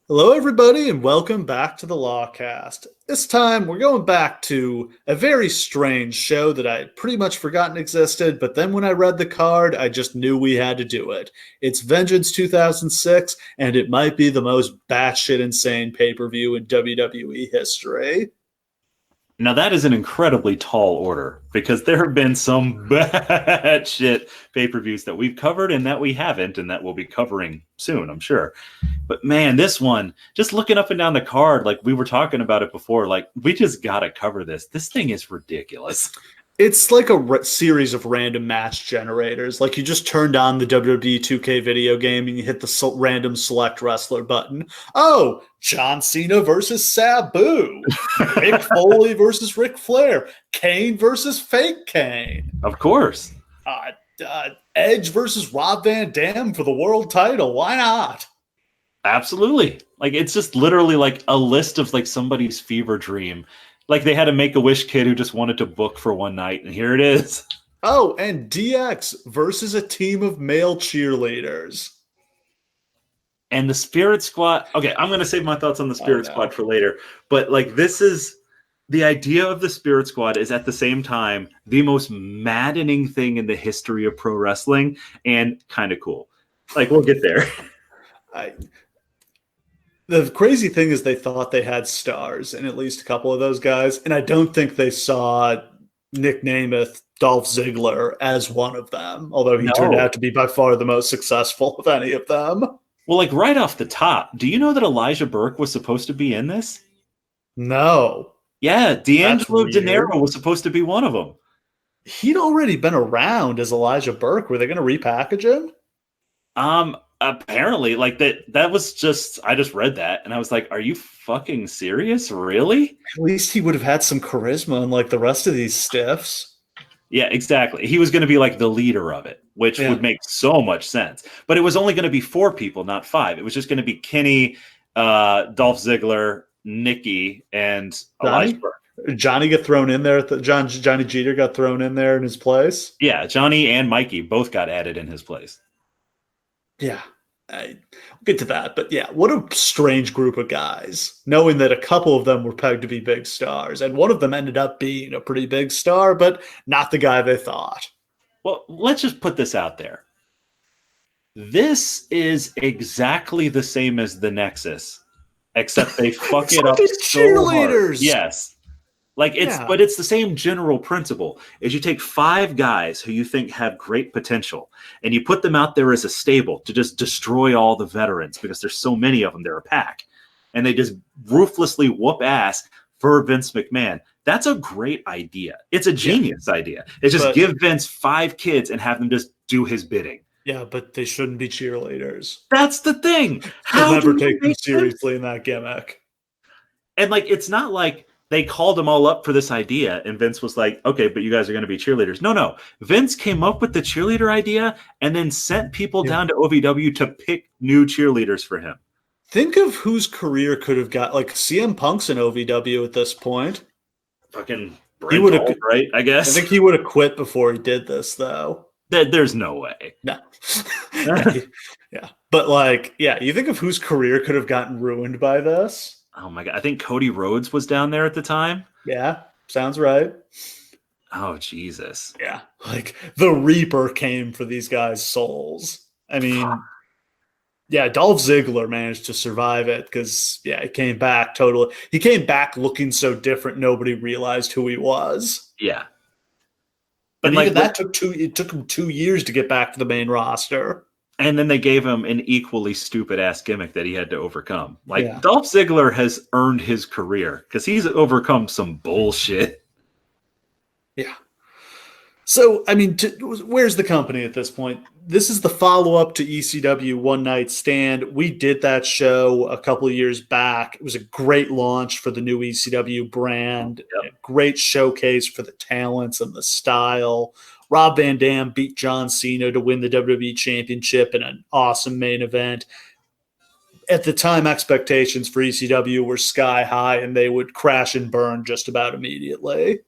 Hello, everybody, and welcome back to the Lawcast. This time, we're going back to a very strange show that I had pretty much forgotten existed, but then when I read the card, I just knew we had to do it. It's Vengeance 2006, and it might be the most batshit insane pay-per-view in WWE history. Now that is an incredibly tall order because there have been some bad shit pay-per-views that we've covered and that we haven't and that we'll be covering soon, I'm sure. But man, this one, just looking up and down the card, like we were talking about it before, like we just got to cover this. This thing is ridiculous. It's like a series of random match generators. Like you just turned on the WWE 2K video game and you hit the random select wrestler button. Oh, John Cena versus Sabu. Mick Foley versus Ric Flair. Kane versus fake Kane. Of course. Edge versus Rob Van Dam for the world title. Why not? Absolutely. Like it's just literally like a list of like somebody's fever dream. Like they had a Make-A-Wish kid who just wanted to book for one night, and here it is. Oh, and DX versus a team of male cheerleaders. And the Spirit Squad. Okay, I'm going to save my thoughts on the Spirit Squad for later. But like this is the idea of the Spirit Squad is at the same time the most maddening thing in the history of pro wrestling and kind of cool. Like we'll get there. The crazy thing is they thought they had stars in at least a couple of those guys, and I don't think they saw Nick Namath, Dolph Ziggler as one of them, although he turned out to be by far the most successful of any of them. Well, like right off the top, do you know that Elijah Burke was supposed to be in this? No. Yeah, D'Angelo De Niro was supposed to be one of them. He'd already been around as Elijah Burke. Were they going to repackage him? Apparently, like that was just, I just read that and I was like, are you fucking serious? Really? At least he would have had some charisma unlike the rest of these stiffs. Yeah, exactly. He was going to be like the leader of it, which would make so much sense. But it was only going to be 4 people, not 5. It was just going to be Kenny, Dolph Ziggler, Nikki, and Elijah Burke. Johnny get thrown in there. Johnny Jeter got thrown in there in his place. Yeah, Johnny and Mikey both got added in his place. Yeah, I'll get to that. But yeah, what a strange group of guys, knowing that a couple of them were pegged to be big stars. And one of them ended up being a pretty big star, but not the guy they thought. Well, let's just put this out there. This is exactly the same as the Nexus, except they fuck it up so cheerleaders. Hard. Yes. Like but it's the same general principle. Is you take 5 guys who you think have great potential and you put them out there as a stable to just destroy all the veterans because there's so many of them, they're a pack. And they just ruthlessly whoop ass for Vince McMahon. That's a great idea. It's a genius idea. It's just give Vince 5 kids and have them just do his bidding. Yeah, but they shouldn't be cheerleaders. That's the thing. How never take them seriously in that gimmick. And like it's not like they called them all up for this idea, and Vince was like, okay, but you guys are going to be cheerleaders. No. Vince came up with the cheerleader idea and then sent people down to OVW to pick new cheerleaders for him. Think of whose career could have got, like, CM Punk's in OVW at this point. Fucking Brent, right, I guess? I think he would have quit before he did this, though. There's no way. No. Yeah. But, like, yeah, you think of whose career could have gotten ruined by this? Oh my God. I think Cody Rhodes was down there at the time. Yeah, sounds right. Oh, Jesus. Yeah. Like the Reaper came for these guys' souls. I mean, yeah, Dolph Ziggler managed to survive it because, yeah, he came back totally. He came back looking so different, nobody realized who he was. Yeah. But even that it took him 2 years to get back to the main roster. And then they gave him an equally stupid-ass gimmick that he had to overcome. Like, Dolph Ziggler has earned his career because he's overcome some bullshit. Yeah. So, I mean, where's the company at this point? This is the follow-up to ECW One Night Stand. We did that show a couple of years back. It was a great launch for the new ECW brand. A great showcase for the talents and the style. Rob Van Dam beat John Cena to win the WWE Championship in an awesome main event. At the time, expectations for ECW were sky high, and they would crash and burn just about immediately.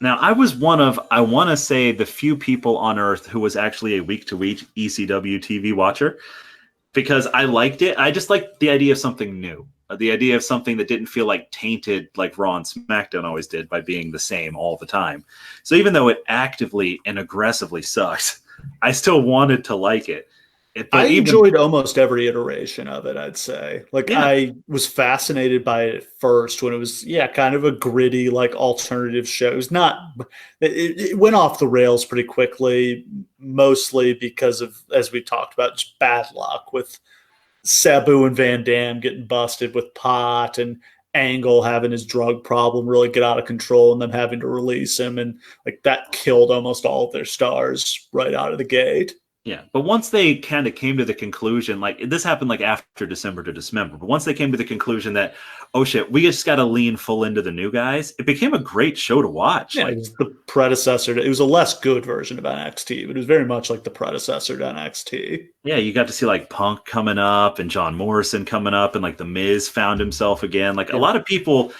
Now, I was one of, I want to say, the few people on Earth who was actually a week-to-week ECW TV watcher. because I liked it. I just liked the idea of something new. The idea of something that didn't feel like tainted like Raw and SmackDown always did by being the same all the time. So even though it actively and aggressively sucked, I still wanted to like it. I enjoyed almost every iteration of it, I'd say. Like, yeah. I was fascinated by it at first when it was, kind of a gritty, like, alternative show. It was not, it went off the rails pretty quickly, mostly because of, as we talked about, just bad luck with Sabu and Van Dam getting busted with pot, and Angle having his drug problem really get out of control and them having to release him. And like that killed almost all of their stars right out of the gate. Yeah, but once they kind of came to the conclusion, like this happened like after December to Dismember, but once they came to the conclusion that, oh shit, we just got to lean full into the new guys, it became a great show to watch. Yeah, like, it was the predecessor. It was a less good version of NXT, but it was very much like the predecessor to NXT. Yeah, you got to see like Punk coming up and John Morrison coming up, and like The Miz found himself again. Like a lot of people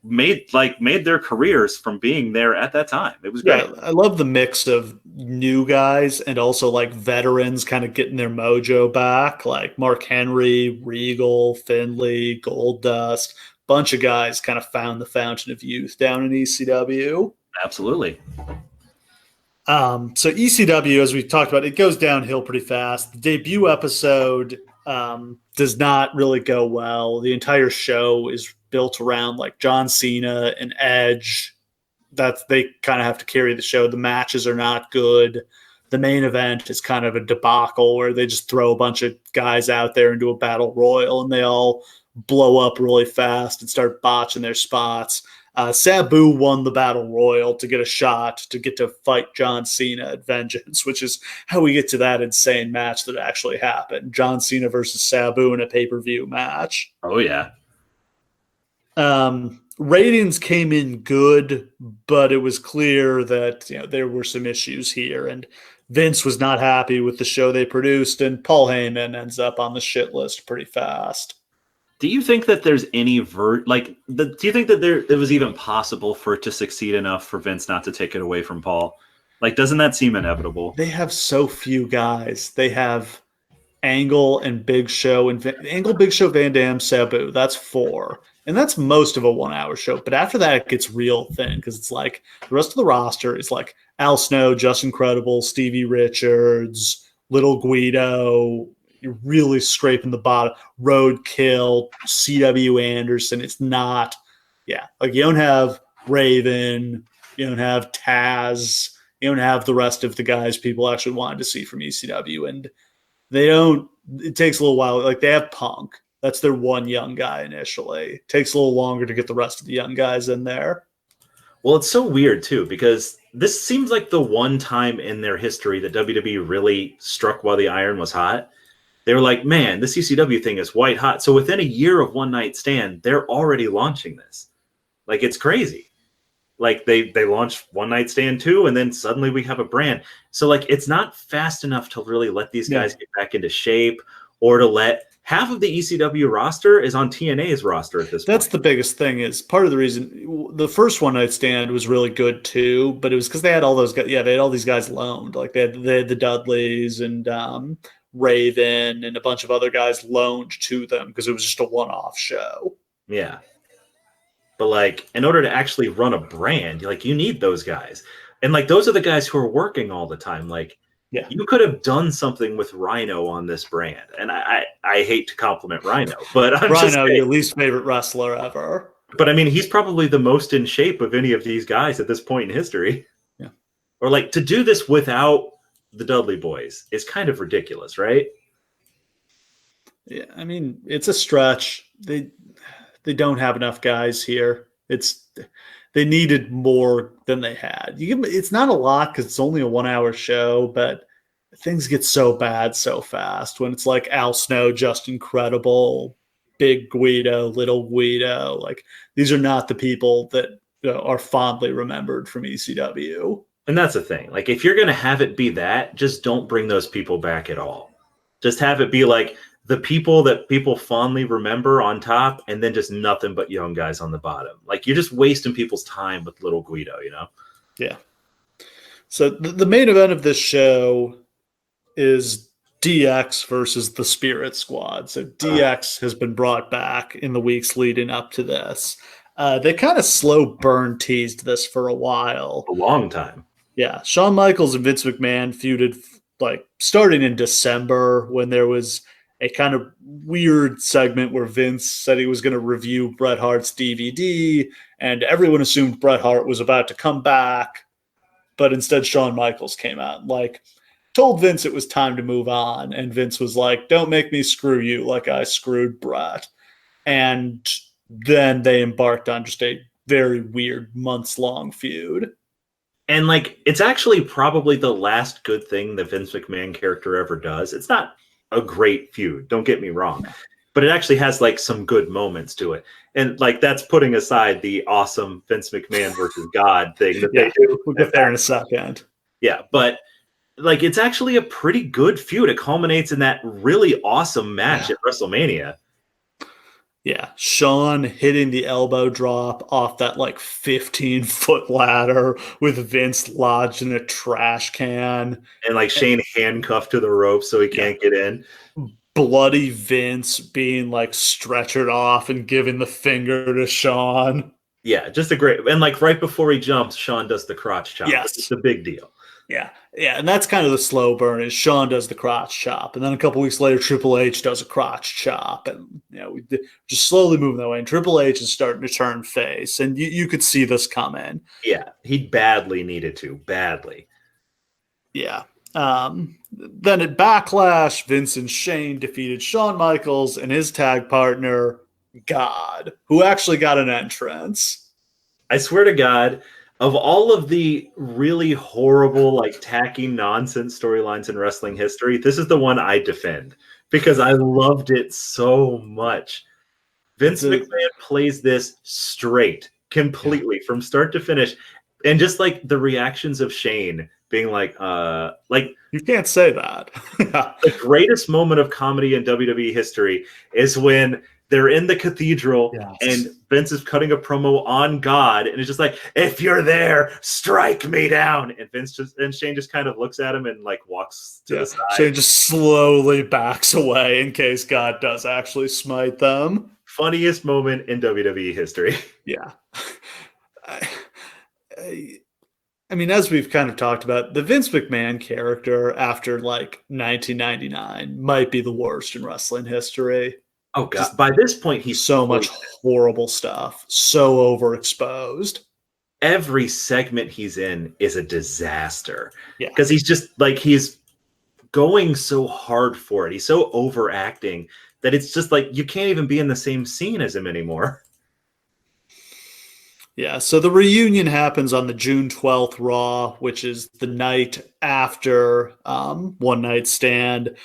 made their careers from being there at that time. It was great. Yeah, I love the mix of new guys and also like veterans kind of getting their mojo back, like Mark Henry, Regal, Finlay, Goldust. Bunch of guys kind of found the fountain of youth down in ECW. Absolutely. So ECW, as we talked about, it goes downhill pretty fast. The debut episode does not really go well. The entire show is built around like John Cena and Edge. They kind of have to carry the show. The matches are not good. The main event is kind of a debacle where they just throw a bunch of guys out there into a battle royal and they all blow up really fast and start botching their spots. Sabu won the battle royal to get a shot to get to fight John Cena at Vengeance, which is how we get to that insane match that actually happened. John Cena versus Sabu in a pay-per-view match. Oh, yeah. Ratings came in good, but it was clear that there were some issues here, and Vince was not happy with the show they produced, and Paul Heyman ends up on the shit list pretty fast. Do you think that there's any do you think that it was even possible for it to succeed enough for Vince not to take it away from Paul? Like, doesn't that seem inevitable? They have so few guys. They have Angle and Big Show and Angle, Big Show, Van Dam, Sabu. That's 4. And that's most of a 1-hour show. But after that, it gets real thin because it's like the rest of the roster is like Al Snow, Justin Credible, Stevie Richards, Little Guido. You're really scraping the bottom. Roadkill, C.W. Anderson. It's not, like you don't have Raven, you don't have Taz, you don't have the rest of the guys people actually wanted to see from ECW. And it takes a little while. Like they have Punk. That's their one young guy initially. It takes a little longer to get the rest of the young guys in there. Well, it's so weird too, because this seems like the one time in their history that WWE really struck while the iron was hot. They were like, man, this ECW thing is white hot. So within a year of One Night Stand, they're already launching this. Like, it's crazy. Like, they launched One Night Stand 2, and then suddenly we have a brand. So, like, it's not fast enough to really let these guys get back into shape, or to let half of the ECW roster is on TNA's roster at this point. That's the biggest thing. Is part of the reason the first One Night Stand was really good too, but it was because they had all those guys. Yeah, they had all these guys loaned. Like they had the Dudleys and Raven and a bunch of other guys loaned to them because it was just a one-off show. Yeah. But like, in order to actually run a brand, like you need those guys. And like, those are the guys who are working all the time. Like, you could have done something with Rhino on this brand. And I hate to compliment Rhino, but I'm Rhino, your least favorite wrestler ever. But I mean, he's probably the most in shape of any of these guys at this point in history. Yeah. Or like, to do this without the Dudley Boys is kind of ridiculous, right? Yeah, I mean, it's a stretch. They don't have enough guys here. They needed more than they had. It's not a lot because it's only a 1-hour show, but things get so bad so fast when it's like Al Snow, Justin Credible, Big Guido, Little Guido. Like, these are not the people that are fondly remembered from ECW. And that's the thing. Like, if you're going to have it be that, just don't bring those people back at all. Just have it be like the people that people fondly remember on top, and then just nothing but young guys on the bottom. Like, you're just wasting people's time with Little Guido, you know? Yeah. So the main event of this show is DX versus the Spirit Squad. So DX has been brought back in the weeks leading up to this. They kind of slow burn teased this for a while. A long time. Yeah. Shawn Michaels and Vince McMahon feuded like starting in December when there was a kind of weird segment where Vince said he was going to review Bret Hart's DVD, and everyone assumed Bret Hart was about to come back, but instead Shawn Michaels came out and like told Vince it was time to move on, and Vince was like, "Don't make me screw you like I screwed Bret." And then they embarked on just a very weird months-long feud. And like, it's actually probably the last good thing the Vince McMahon character ever does. It's not a great feud, don't get me wrong, but it actually has like some good moments to it. And like, that's putting aside the awesome Vince McMahon versus God thing that they do. We'll get there in a second. Yeah, but like, it's actually a pretty good feud. It culminates in that really awesome match at WrestleMania. Yeah, Shawn hitting the elbow drop off that like 15-foot ladder with Vince lodged in a trash can. And like Shane handcuffed to the rope so he can't get in. Bloody Vince being like stretchered off and giving the finger to Shawn. Yeah, just a great, and like right before he jumps, Shawn does the crotch chop. Yes. It's a big deal. Yeah, and that's kind of the slow burn is Shawn does the crotch chop, and then a couple weeks later, Triple H does a crotch chop, and we just slowly moving that way. And Triple H is starting to turn face, and you could see this coming. Yeah, he badly needed to, badly. Yeah. Then at Backlash, Vince and Shane defeated Shawn Michaels and his tag partner, God, who actually got an entrance. I swear to God, of all of the really horrible, like tacky nonsense storylines in wrestling history, this is the one I defend because I loved it so much. Vince McMahon plays this straight, completely from start to finish. And just like the reactions of Shane being like you can't say that. The greatest moment of comedy in WWE history is when they're in the cathedral and Vince is cutting a promo on God, and it's just like, if you're there, strike me down. And Shane just kind of looks at him and like walks to the side. Shane just slowly backs away in case God does actually smite them. Funniest moment in WWE history. Yeah. I mean, as we've kind of talked about, the Vince McMahon character after like 1999 might be the worst in wrestling history. Oh God! By this point, he's so much horrible stuff, so overexposed. Every segment he's in is a disaster. Yeah, because he's just like he's going so hard for it. He's so overacting that it's just like you can't even be in the same scene as him anymore. Yeah, so the reunion happens on the June 12th Raw, which is the night after One Night Stand.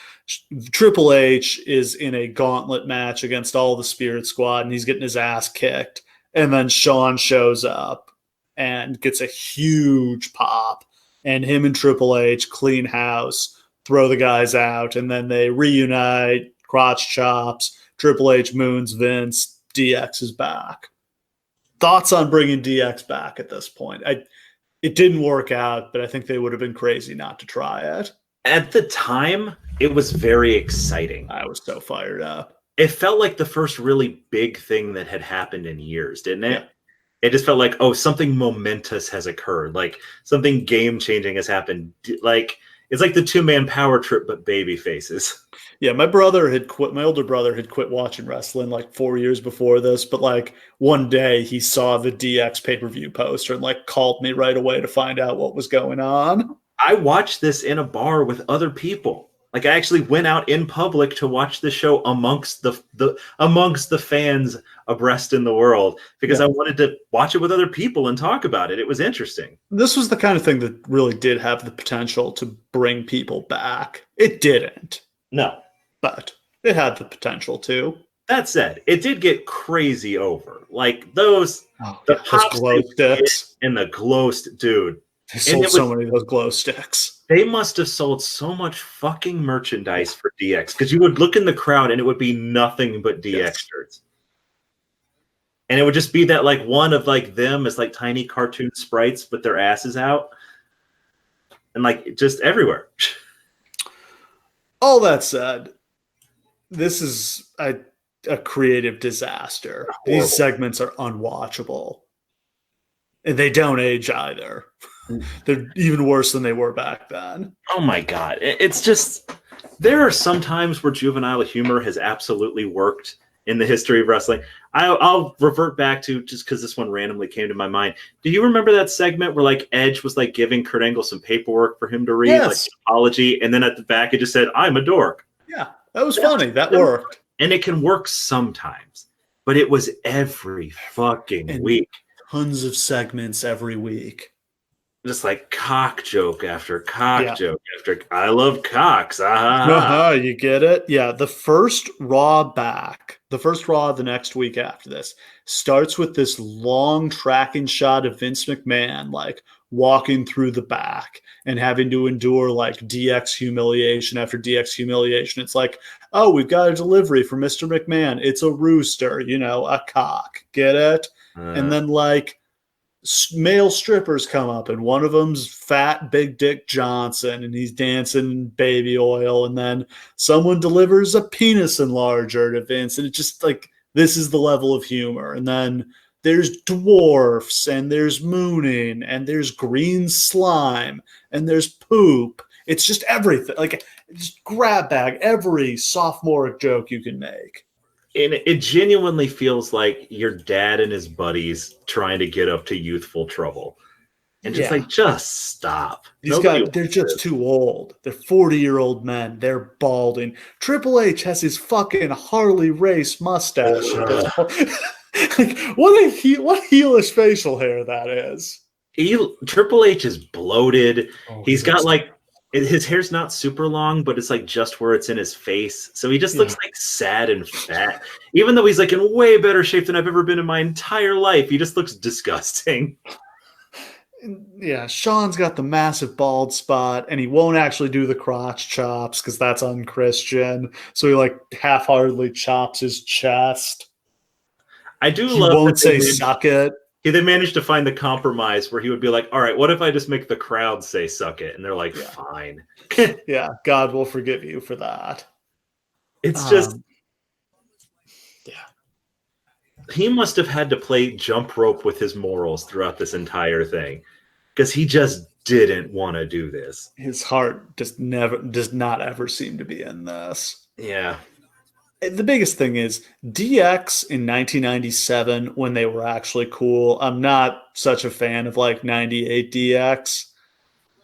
Triple H is in a gauntlet match against all the Spirit Squad, and he's getting his ass kicked. And then Shawn shows up and gets a huge pop. And him and Triple H clean house, throw the guys out, and then they reunite, crotch chops, Triple H moons Vince, DX is back. Thoughts on bringing DX back at this point? It didn't work out, but I think they would have been crazy not to try it. At the time, it was very exciting. I was so fired up. It felt like the first really big thing that had happened in years, didn't it? Yeah. It just felt like, oh, something momentous has occurred. Like something game-changing has happened. Like it's like the two-man power trip, but baby faces. Yeah, my older brother had quit watching wrestling like 4 years before this, but like one day he saw the DX pay-per-view poster and like called me right away to find out what was going on. I watched this in a bar with other people. Like I actually went out in public to watch the show amongst the fans abreast in the world because I wanted to watch it with other people and talk about it. It was interesting. This was the kind of thing that really did have the potential to bring people back. It didn't. No. But it had the potential to. That said, it did get crazy over. Like those glow sticks and the glow dude. They sold so many of those glow sticks. They must have sold so much fucking merchandise for DX because you would look in the crowd and it would be nothing but DX shirts. And it would just be that like one of like them as like tiny cartoon sprites with their asses out. And like just everywhere. All that said, this is a creative disaster. These segments are unwatchable. And they don't age either. They're even worse than they were back then. Oh my God. It's just, there are some times where juvenile humor has absolutely worked in the history of wrestling. I'll revert back to, just because this one randomly came to my mind. Do you remember that segment where like Edge was like giving Kurt Angle some paperwork for him to read, yes. like an apology, and then at the back it just said, "I'm a dork." Yeah, that was funny. That worked. And it can work sometimes, but it was every fucking week. Tons of segments every week. Just like cock joke after cock joke after I love cocks. You get it? Yeah. The first Raw the next week after this starts with this long tracking shot of Vince McMahon like walking through the back and having to endure like DX humiliation after DX humiliation. It's like, oh, we've got a delivery for Mr. McMahon. It's a rooster, a cock. Get it? And then like male strippers come up, and one of them's Fat Big Dick Johnson, and he's dancing baby oil, and then someone delivers a penis enlarger to Vince, and it's just like, this is the level of humor. And then there's dwarfs, and there's mooning, and there's green slime, and there's poop. It's just everything. Like, just grab bag every sophomoric joke you can make. And it genuinely feels like your dad and his buddies trying to get up to youthful trouble. And just like, just stop. They're just too old. They're 40-year-old men. They're balding. Triple H has his fucking Harley Race mustache. Like, what heelish facial hair that is. Triple H is bloated. He's got like, his hair's not super long, but it's like just where it's in his face. So he just looks like sad and fat. Even though he's like in way better shape than I've ever been in my entire life, he just looks disgusting. Yeah, Sean's got the massive bald spot, and he won't actually do the crotch chops because that's unchristian. So he like half-heartedly chops his chest. I do he love won't say suck it. They managed to find the compromise where he would be like, all right, what if I just make the crowd say suck it? And they're like, fine. Yeah, God will forgive you for that. It's just, he must have had to play jump rope with his morals throughout this entire thing because he just didn't want to do this. His heart does not ever seem to be in this. Yeah. The biggest thing is DX in 1997 when they were actually cool. I'm not such a fan of like 98 DX.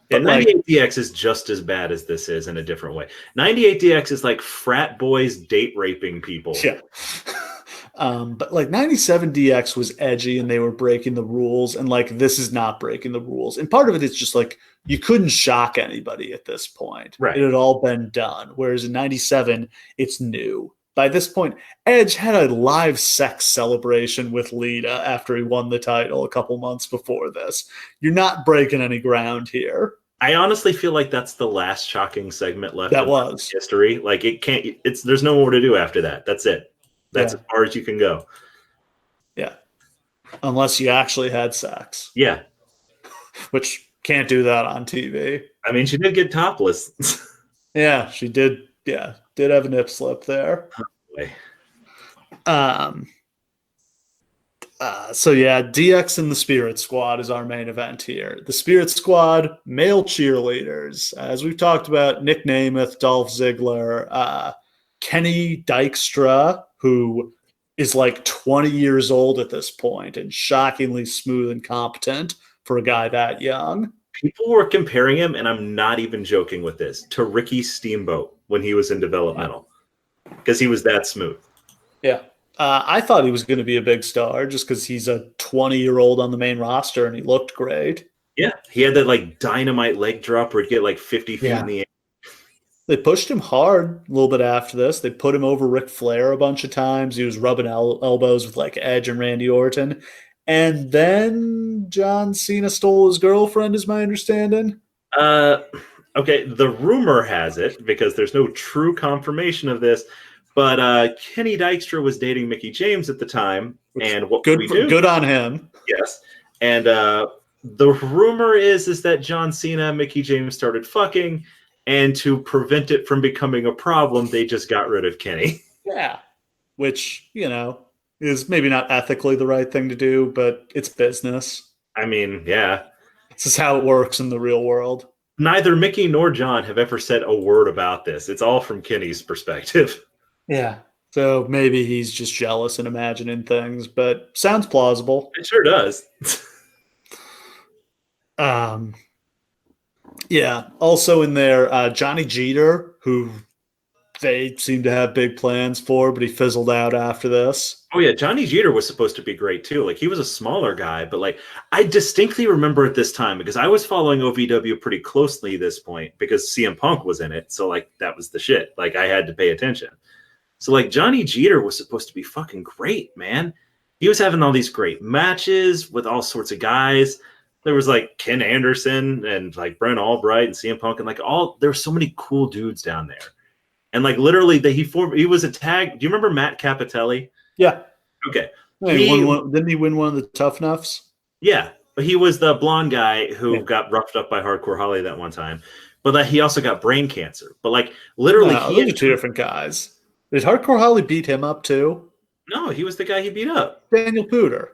But 98 DX is just as bad as this is in a different way. 98 DX is like frat boys date raping people. Yeah. But like 97 DX was edgy and they were breaking the rules, and like this is not breaking the rules. And part of it is just like you couldn't shock anybody at this point. Right. It had all been done. Whereas in 97, it's new. By this point, Edge had a live sex celebration with Lita after he won the title a couple months before this. You're not breaking any ground here. I honestly feel like that's the last shocking segment left in history. Like there's no more to do after that. That's it. That's as far as you can go. Yeah. Unless you actually had sex. Yeah. Which can't do that on TV. I mean, she did get topless. Yeah, she did. Yeah. Did have a nip slip there. So yeah, DX and the Spirit Squad is our main event here. The Spirit Squad, male cheerleaders. As we've talked about, Nick Namath, Dolph Ziggler, Kenny Dykstra, who is like 20 years old at this point and shockingly smooth and competent for a guy that young. People were comparing him, and I'm not even joking with this, to Ricky Steamboat when he was in developmental, because he was that smooth. Yeah. I thought he was going to be a big star just because he's a 20-year-old on the main roster and he looked great. Yeah. He had that like dynamite leg drop where he'd get like 50 feet in the air. They pushed him hard a little bit after this. They put him over Ric Flair a bunch of times. He was rubbing elbows with like Edge and Randy Orton. And then John Cena stole his girlfriend, is my understanding. Okay, the rumor has it, because there's no true confirmation of this, but Kenny Dykstra was dating Mickie James at the time. And what we do? Good on him. Yes. And the rumor is that John Cena and Mickie James started fucking, And to prevent it from becoming a problem, they just got rid of Kenny. Yeah. Which, is maybe not ethically the right thing to do, but it's business. I mean, yeah. This is how it works in the real world. Neither Mickey nor John have ever said a word about this. It's all from Kenny's perspective. Yeah. So maybe he's just jealous and imagining things, but sounds plausible. It sure does. Yeah. Also in there, Johnny Jeter, who they seem to have big plans for, but he fizzled out after this. Oh yeah, Johnny Jeter was supposed to be great too. Like he was a smaller guy, but like I distinctly remember at this time because I was following OVW pretty closely at this point because CM Punk was in it. So like that was the shit. Like I had to pay attention. So like Johnny Jeter was supposed to be fucking great, man. He was having all these great matches with all sorts of guys. There was like Ken Anderson and like Brent Albright and CM Punk and like there were so many cool dudes down there. And like literally he was a tag. Do you remember Matt Capitelli? Yeah. Okay. Didn't he win one of the Tough Nuffs? Yeah. But he was the blonde guy who got roughed up by Hardcore Holly that one time. But he also got brain cancer. But like literally those are two different guys. Did Hardcore Holly beat him up too? No, he was the guy he beat up. Daniel Pooter.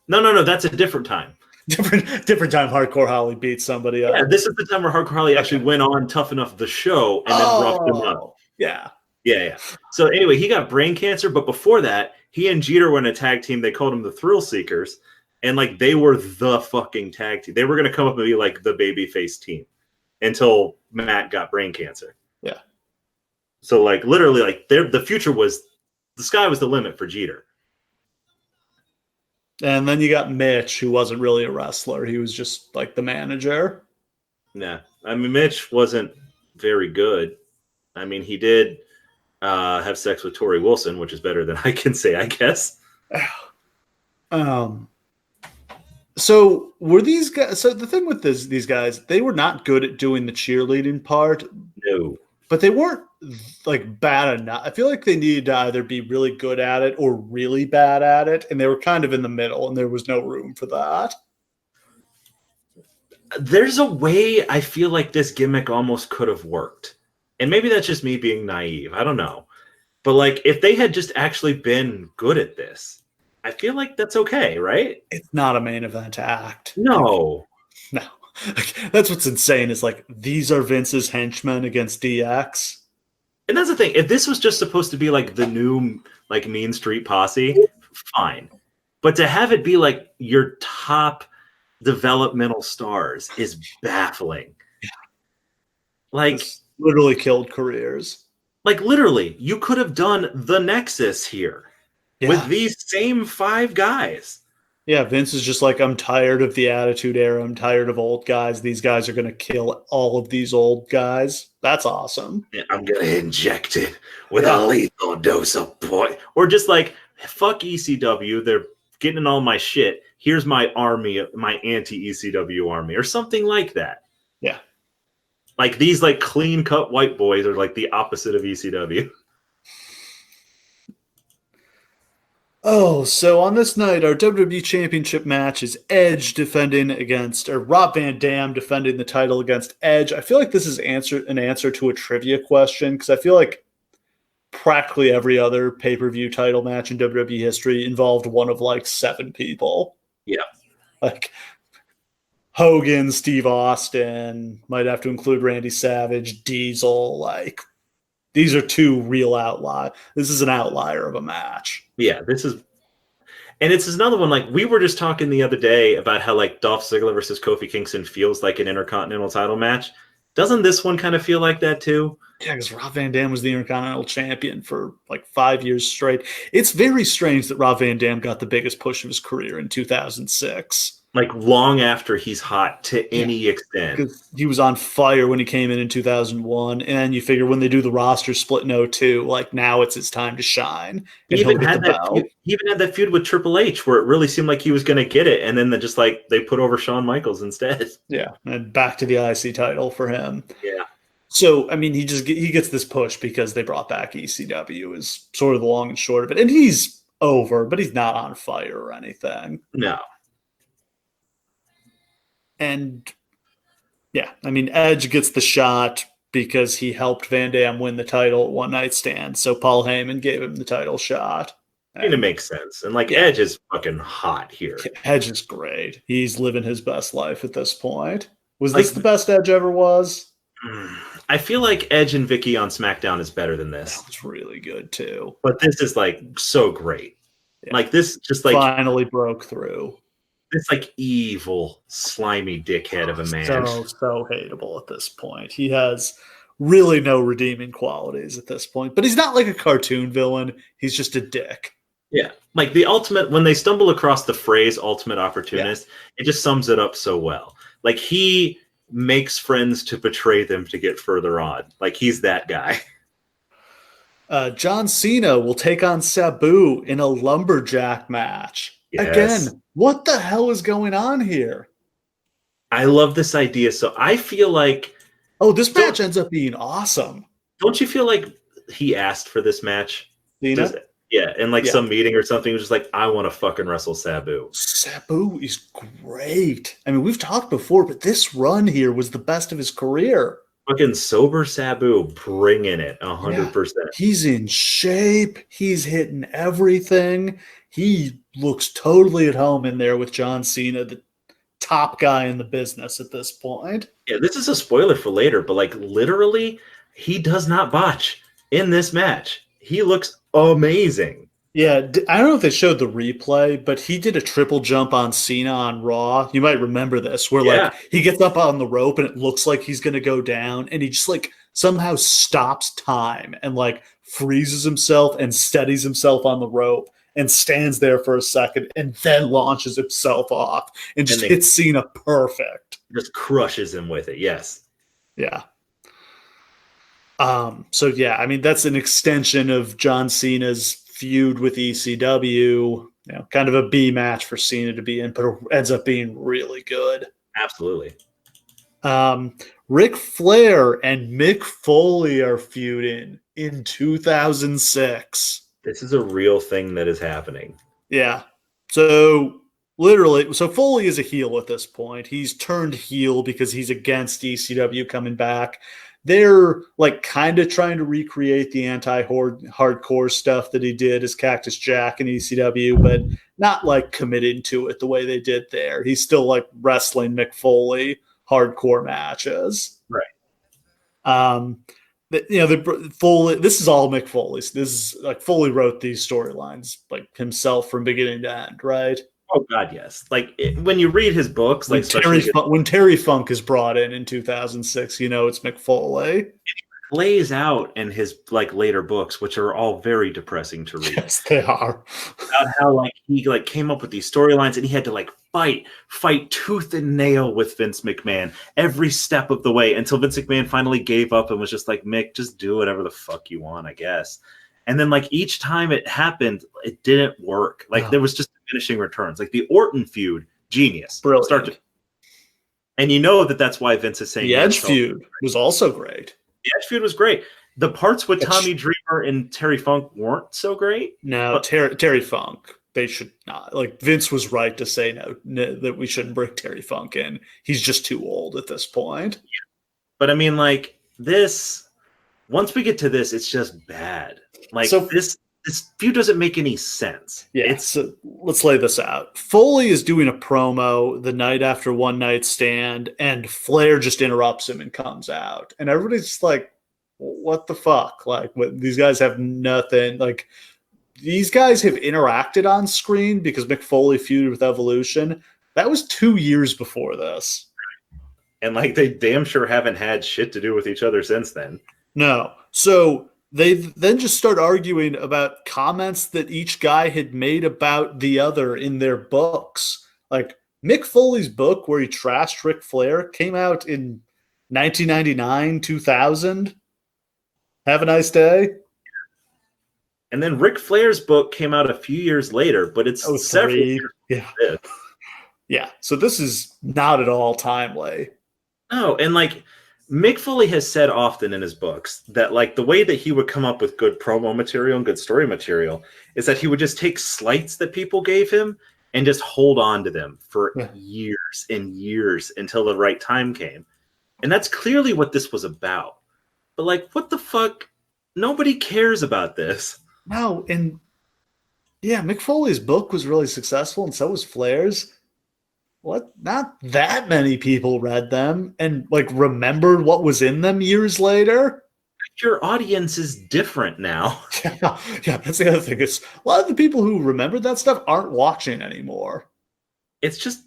No. That's a different time. Different time Hardcore Holly beat somebody up. Yeah, this is the time where Hardcore Holly actually went on Tough Enough the show and then roughed him up. Yeah. Yeah. So anyway, he got brain cancer, but before that, he and Jeter were in a tag team. They called them the Thrill Seekers, and like they were the fucking tag team. They were going to come up and be like the babyface team until Matt got brain cancer. Yeah. So like literally, like the future was the sky was the limit for Jeter. And then you got Mitch, who wasn't really a wrestler. He was just like the manager. Yeah, I mean Mitch wasn't very good. I mean, he did have sex with Tori Wilson, which is better than I can say, I guess. So were these guys? So the thing with these guys, they were not good at doing the cheerleading part. No, but they weren't like bad enough. I feel like they needed to either be really good at it or really bad at it, and they were kind of in the middle, and there was no room for that. There's a way I feel like this gimmick almost could have worked. And maybe that's just me being naive. I don't know. But like if they had just actually been good at this, I feel like that's okay, right? It's not a main event act. No. No. That's what's insane is like these are Vince's henchmen against DX. And that's the thing. If this was just supposed to be like the new like Mean Street Posse, fine. But to have it be like your top developmental stars is baffling. Yeah. Like it's literally killed careers. Like literally, you could have done the Nexus here with these same 5 guys. Yeah, Vince is just like, I'm tired of the Attitude Era. I'm tired of old guys. These guys are going to kill all of these old guys. That's awesome. Yeah, I'm going to inject it with a lethal dose of poison. Or just like, fuck ECW. They're getting in all my shit. Here's my army, my anti-ECW army, or something like that. Yeah. Like these like clean-cut white boys are like the opposite of ECW. Oh, so on this night, our WWE Championship match is Edge defending against, or Rob Van Dam defending the title against Edge. I feel like this is an answer to a trivia question, because I feel like practically every other pay-per-view title match in WWE history involved one of like 7 people. Yeah. Like Hogan, Steve Austin, might have to include Randy Savage, Diesel, like these are 2 real outliers. This is an outlier of a match. Yeah, this is another one. Like we were just talking the other day about how like Dolph Ziggler versus Kofi Kingston feels like an Intercontinental title match. Doesn't this one kind of feel like that too? Yeah, because Rob Van Dam was the Intercontinental Champion for like 5 years straight. It's very strange that Rob Van Dam got the biggest push of his career in 2006. Like long after he's hot to any extent. Because he was on fire when he came in 2001. And you figure when they do the roster split in 02, like now it's his time to shine. He even had that feud with Triple H where it really seemed like he was going to get it. And then they put over Shawn Michaels instead. Yeah. And back to the IC title for him. Yeah. So, I mean, he gets this push because they brought back ECW is sort of the long and short of it. And he's over, but he's not on fire or anything. No. And yeah, I mean, Edge gets the shot because he helped Van Dam win the title at One Night Stand. So Paul Heyman gave him the title shot. I mean, it makes sense. And Edge is fucking hot here. Edge is great. He's living his best life at this point. Was this the best Edge ever was? I feel like Edge and Vicky on SmackDown is better than this. That was really good too. But this is so great. Yeah. This just finally broke through. This evil, slimy dickhead of a man. So hateable at this point. He has really no redeeming qualities at this point. But he's not like a cartoon villain. He's just a dick. Yeah. The ultimate, when they stumble across the phrase ultimate opportunist, it just sums it up so well. He makes friends to betray them to get further on. He's that guy. John Cena will take on Sabu in a lumberjack match. Yes. Again, what the hell is going on here? I love this idea. So I feel this match ends up being awesome. Don't you feel like he asked for this match? Cena? In some meeting or something, he was just I want to fucking wrestle Sabu. Sabu is great. I mean, we've talked before, but this run here was the best of his career. Fucking sober Sabu, bringing it 100%. He's in shape. He's hitting everything. He looks totally at home in there with John Cena, the top guy in the business at this point. Yeah, this is a spoiler for later, but literally, he does not botch in this match. He looks amazing. Yeah, I don't know if they showed the replay, but he did a triple jump on Cena on Raw. You might remember this, where he gets up on the rope and it looks like he's going to go down, and he just somehow stops time and freezes himself and steadies himself on the rope and stands there for a second and then launches himself off and just hits Cena perfect. Just crushes him with it, yes. Yeah. I mean, that's an extension of John Cena's feud with ECW, kind of a B match for Cena to be in, but it ends up being really good. Absolutely. Ric Flair and Mick Foley are feuding in 2006. This is a real thing that is happening. Yeah. So Foley is a heel at this point. He's turned heel because he's against ECW coming back. They're kind of trying to recreate the anti-hardcore stuff that he did as Cactus Jack in ECW, but not committed to it the way they did there. He's still wrestling Mick Foley hardcore matches. Right. Foley. This is all Mick Foley's. This is Foley wrote these storylines himself from beginning to end, right? Oh God, yes. When you read his books, when Terry Funk is brought in 2006, it's Mick Foley. It plays out in his later books, which are all very depressing to read. Yes, they are. About how he came up with these storylines and he had to fight tooth and nail with Vince McMahon every step of the way until Vince McMahon finally gave up and was just Mick, just do whatever the fuck you want, I guess. And then each time it happened, it didn't work. There was just diminishing returns. The Orton feud, genius. Brilliant. And that's why Vince is saying the Edge feud was also great. The Edge feud was great. The parts with Tommy Dreamer and Terry Funk weren't so great. No, Terry Funk, they should not. Vince was right to say no, that we shouldn't bring Terry Funk in. He's just too old at this point. Yeah. But I mean, this, once we get to this, it's just bad. This feud doesn't make any sense. Yeah, let's lay this out. Foley is doing a promo the night after One Night Stand, and Flair just interrupts him and comes out. And everybody's just what the fuck? These guys have nothing. These guys have interacted on screen because Mick Foley feuded with Evolution. That was 2 years before this. And they damn sure haven't had shit to do with each other since then. No. So they then just start arguing about comments that each guy had made about the other in their books. Mick Foley's book where he trashed Ric Flair came out in 1999, 2000. Have a nice day. And then Ric Flair's book came out a few years later, but it's several years. Yeah. Yeah. So this is not at all timely. No, and Mick Foley has said often in his books that the way that he would come up with good promo material and good story material is that he would just take slights that people gave him and just hold on to them for years and years until the right time came. And that's clearly what this was about. But like, what the fuck? Nobody cares about this. No, and yeah, Mick Foley's book was really successful, and so was Flair's. What? Not that many people read them and like remembered what was in them years later. Your audience is different now. Yeah, that's the other thing. It's a lot of the people who remembered that stuff aren't watching anymore. It's just,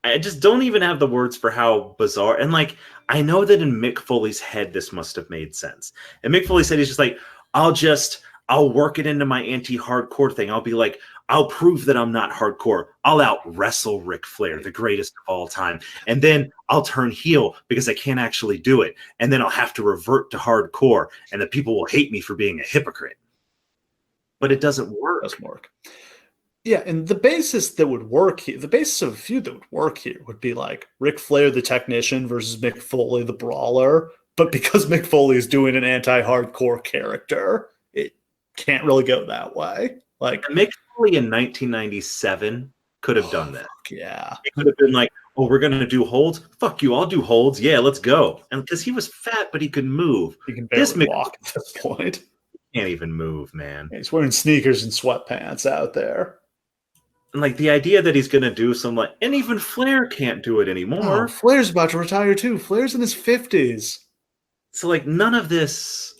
I just don't even have the words for how bizarre. And like, I know that in Mick Foley's head, this must have made sense. And Mick Foley said he's just like, I'll work it into my anti-hardcore thing. I'll be like, I'll prove that I'm not hardcore. I'll out wrestle Ric Flair, the greatest of all time. And then I'll turn heel because I can't actually do it. And then I'll have to revert to hardcore and the people will hate me for being a hypocrite. But it doesn't work. It doesn't work. Yeah, and the basis that would work here, the basis of a feud that would work here would be like Ric Flair, the technician, versus Mick Foley, the brawler. But because Mick Foley is doing an anti-hardcore character, it can't really go that way. Like Mick Foley in 1997 could have done that. Yeah. It could have been like, oh, we're going to do holds? Fuck you, I'll do holds. Yeah, let's go. And because he was fat, but he could move. He can barely walk at this point. He can't even move, man. He's wearing sneakers and sweatpants out there. And like the idea that he's going to do some like, and even Flair can't do it anymore. Oh, Flair's about to retire too. Flair's in his 50s. So like none of this,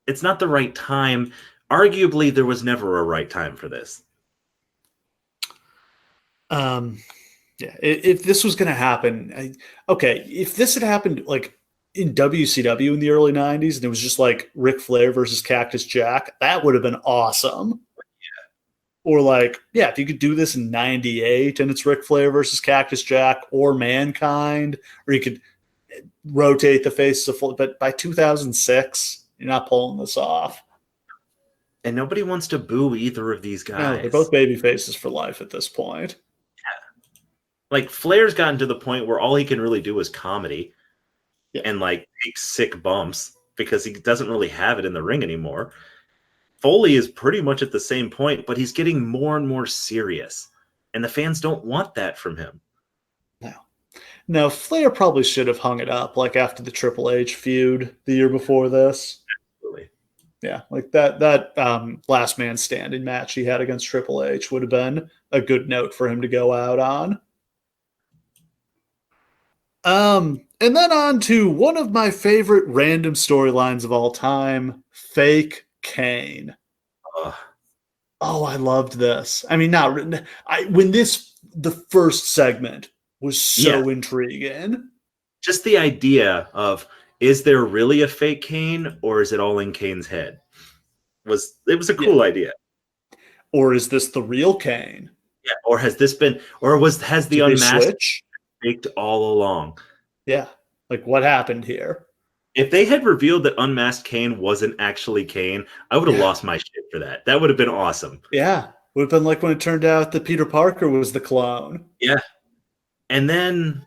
it's not the right time. Arguably, there was never a right time for this. Yeah, if this was going to happen, if this had happened like in WCW in the early 90s and it was just like Ric Flair versus Cactus Jack, that would have been awesome. Yeah. Or like, yeah, if you could do this in 98 and it's Ric Flair versus Cactus Jack or Mankind, or you could rotate the faces of, but by 2006, you're not pulling this off. And nobody wants to boo either of these guys. No, they're both baby faces for life at this point. Like Flair's gotten to the point where all he can really do is comedy and like take sick bumps because he doesn't really have it in the ring anymore. Foley is pretty much at the same point, but he's getting more and more serious. And the fans don't want that from him. No, Flair probably should have hung it up like after the Triple H feud the year before this. Absolutely. Yeah, like that last man standing match he had against Triple H would have been a good note for him to go out on. And then on to one of my favorite random storylines of all time, Fake Kane. Oh, I loved this. I mean, the first segment was so intriguing. Just the idea of, is there really a fake Kane or is it all in Kane's head? It was a cool idea. Or is this the real Kane? Yeah, or has this been, or has the unmasked faked all along? Yeah, like what happened here? If they had revealed that unmasked Kane wasn't actually Kane, I would have lost my shit for that. That would have been awesome. Yeah, would have been like when it turned out that Peter Parker was the clone. Yeah, and then,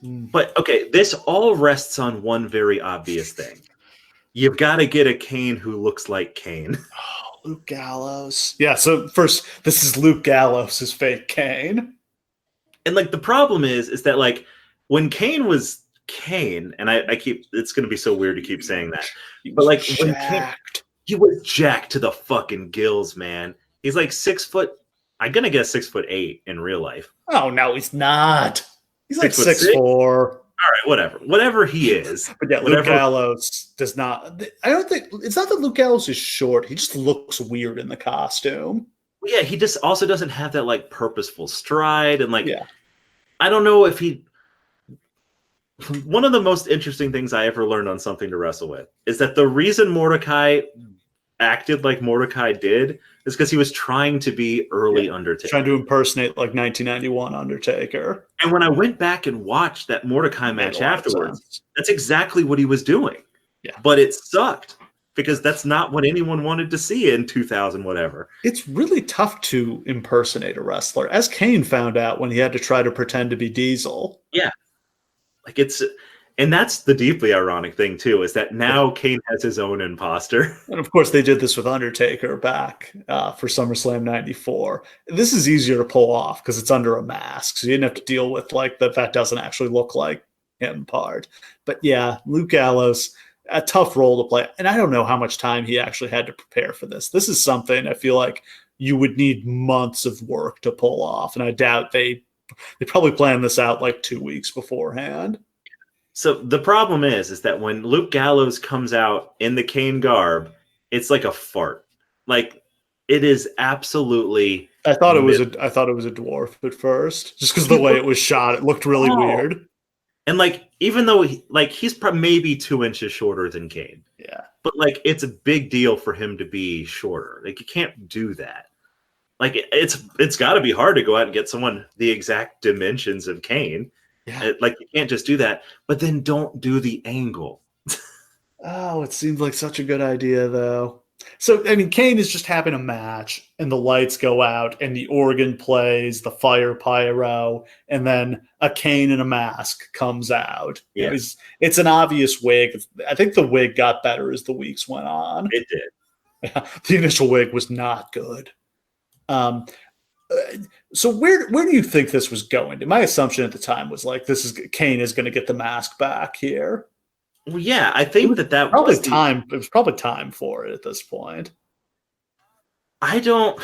but okay, this all rests on one very obvious thing. You've got to get a Kane who looks like Kane. Oh, Luke Gallows. Yeah, so first, this is Luke Gallows' fake Kane. And like the problem is that like when Kane was Kane, and I keep, it's going to be so weird to keep saying that, but like when Kane, he was jacked to the fucking gills, man. He's like 6 foot, I'm going to guess 6'8" in real life. Oh, no, he's not. He's like 6'4". All right, whatever he is. But yeah, Luke Gallows does not, I don't think, it's not that Luke Gallows is short. He just looks weird in the costume. Yeah, he just also doesn't have that like purposeful stride. And like, I don't know if one of the most interesting things I ever learned on Something to Wrestle With is that the reason Mordecai acted like Mordecai did is because he was trying to be early Undertaker. Trying to impersonate like 1991 Undertaker. And when I went back and watched that Mordecai match afterwards, that's exactly what he was doing. Yeah. But it sucked because that's not what anyone wanted to see in 2000 whatever. It's really tough to impersonate a wrestler, as Kane found out when he had to try to pretend to be Diesel. Yeah. Like and that's the deeply ironic thing too, is that now Kane has his own imposter. And of course they did this with Undertaker back for SummerSlam 94. This is easier to pull off because it's under a mask. So you didn't have to deal with like that doesn't actually look like him part. But yeah, Luke Gallows, a tough role to play. And I don't know how much time he actually had to prepare for this. This is something I feel like you would need months of work to pull off. And I doubt they probably planned this out like 2 weeks beforehand. So the problem is that when Luke Gallows comes out in the Kane garb, it's like a fart. Like, it is absolutely. I thought it was a dwarf at first, just because the way it was shot, it looked really weird. And like, even though he's probably maybe 2 inches shorter than Kane, yeah, but like, it's a big deal for him to be shorter. Like, you can't do that. Like, it's got to be hard to go out and get someone the exact dimensions of Kane. Yeah. Like, you can't just do that, but then don't do the angle. Oh, it seemed like such a good idea, though. So, I mean, Kane is just having a match, and the lights go out, and the organ plays, the fire pyro, and then a Kane in a mask comes out. Yeah. It's an obvious wig. I think the wig got better as the weeks went on. It did. Yeah, the initial wig was not good. So where do you think this was going to? My assumption at the time was like, Kane is going to get the mask back here. Well, yeah, I think that probably was time. It was probably time for it at this point. I don't.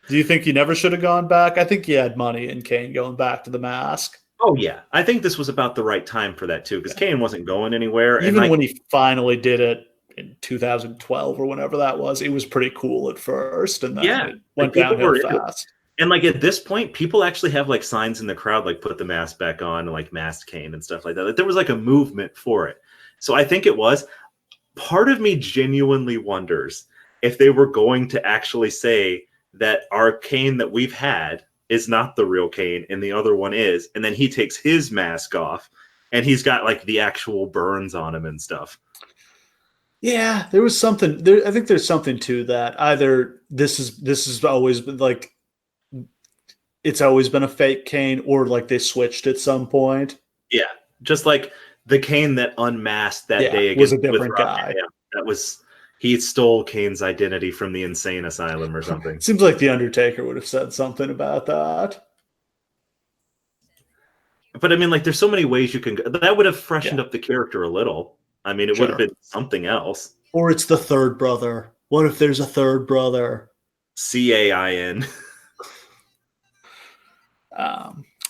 Do you think he never should have gone back? I think he had money in Kane going back to the mask. Oh yeah, I think this was about the right time for that too, because Kane wasn't going anywhere. Even when he finally did it in 2012 or whenever that was, it was pretty cool at first, and then it went downhill fast. And like, at this point, people actually have like signs in the crowd, like, put the mask back on, and like masked Kane and stuff like that. Like, there was like a movement for it. So I think it was. Part of me genuinely wonders if they were going to actually say that our Kane that we've had is not the real Kane and the other one is, and then he takes his mask off and he's got like the actual burns on him and stuff. Yeah, there was something there. I think there's something to that. Either this is always been like, it's always been a fake Kane, or like they switched at some point. Yeah, just like the Kane that unmasked that day was a different guy. That was, he stole Kane's identity from the insane asylum or something. Seems like the Undertaker would have said something about that. But I mean, like, there's so many ways you can go. That would have freshened up the character a little. I mean, it would have been something else. Or it's the third brother. What if there's a third brother? Cain.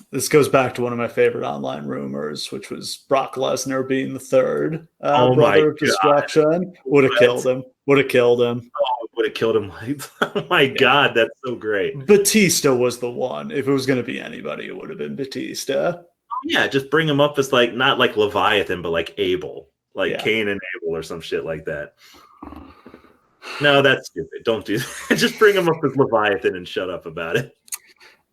This goes back to one of my favorite online rumors, which was Brock Lesnar being the third brother of destruction. Would have killed him. Would have killed him. Oh, would have killed him. Oh my God, that's so great. Batista was the one. If it was going to be anybody, it would have been Batista. Oh, yeah, just bring him up as like, not like Leviathan, but like Abel. Like Cain and Abel or some shit like that. No, that's stupid. Don't do that. Just bring him up as Leviathan and shut up about it.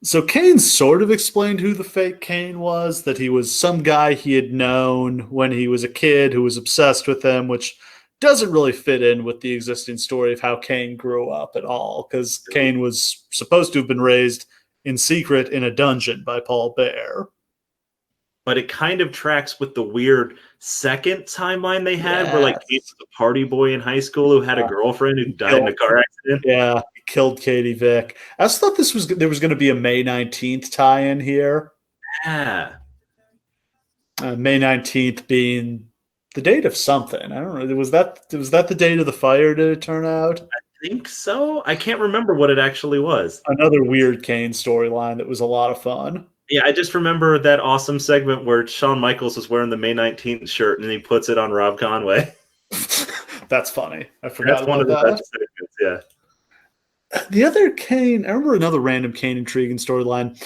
So Kane sort of explained who the fake Kane was, that he was some guy he had known when he was a kid who was obsessed with him, which doesn't really fit in with the existing story of how Kane grew up at all, because Kane was supposed to have been raised in secret in a dungeon by Paul Bear. But it kind of tracks with the weird second timeline they had, where like Kane was a party boy in high school who had a girlfriend who died in a car accident. Yeah, he killed Katie Vick. I also thought there was going to be a May 19th tie-in here. Yeah. May 19th being the date of something. I don't know. Was that the date of the fire, did it turn out? I think so. I can't remember what it actually was. Another weird Kane storyline that was a lot of fun. Yeah, I just remember that awesome segment where Shawn Michaels was wearing the May 19th shirt and he puts it on Rob Conway. That's funny. I forgot That's one of the best segments, yeah. The other Kane, I remember another random Kane intriguing storyline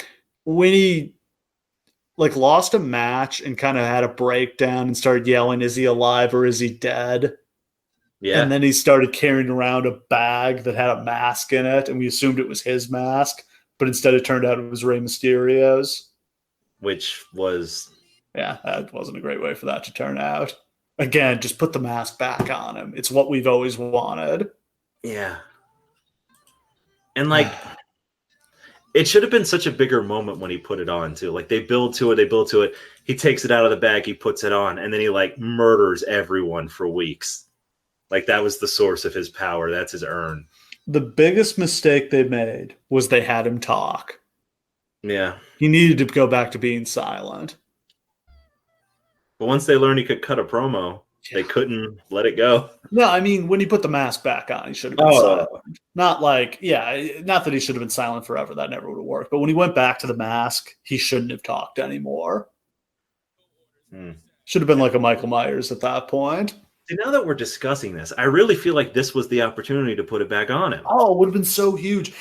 when he like lost a match and kind of had a breakdown and started yelling, "Is he alive or is he dead?" Yeah. And then he started carrying around a bag that had a mask in it, and we assumed it was his mask. But instead it turned out it was Rey Mysterio's. Which was... Yeah, that wasn't a great way for that to turn out. Again, just put the mask back on him. It's what we've always wanted. Yeah. And like, it should have been such a bigger moment when he put it on too. Like, they build to it. He takes it out of the bag, he puts it on, and then he like murders everyone for weeks. Like, that was the source of his power. That's his urn. The biggest mistake they made was they had him talk. Yeah. He needed to go back to being silent. But once they learned he could cut a promo, they couldn't let it go. No, I mean, when he put the mask back on, he should have been silent. Not like, not that he should have been silent forever. That never would have worked. But when he went back to the mask, he shouldn't have talked anymore. Should have been like a Michael Myers at that point. And now that we're discussing this, I really feel like this was the opportunity to put it back on him. Oh, it would have been so huge.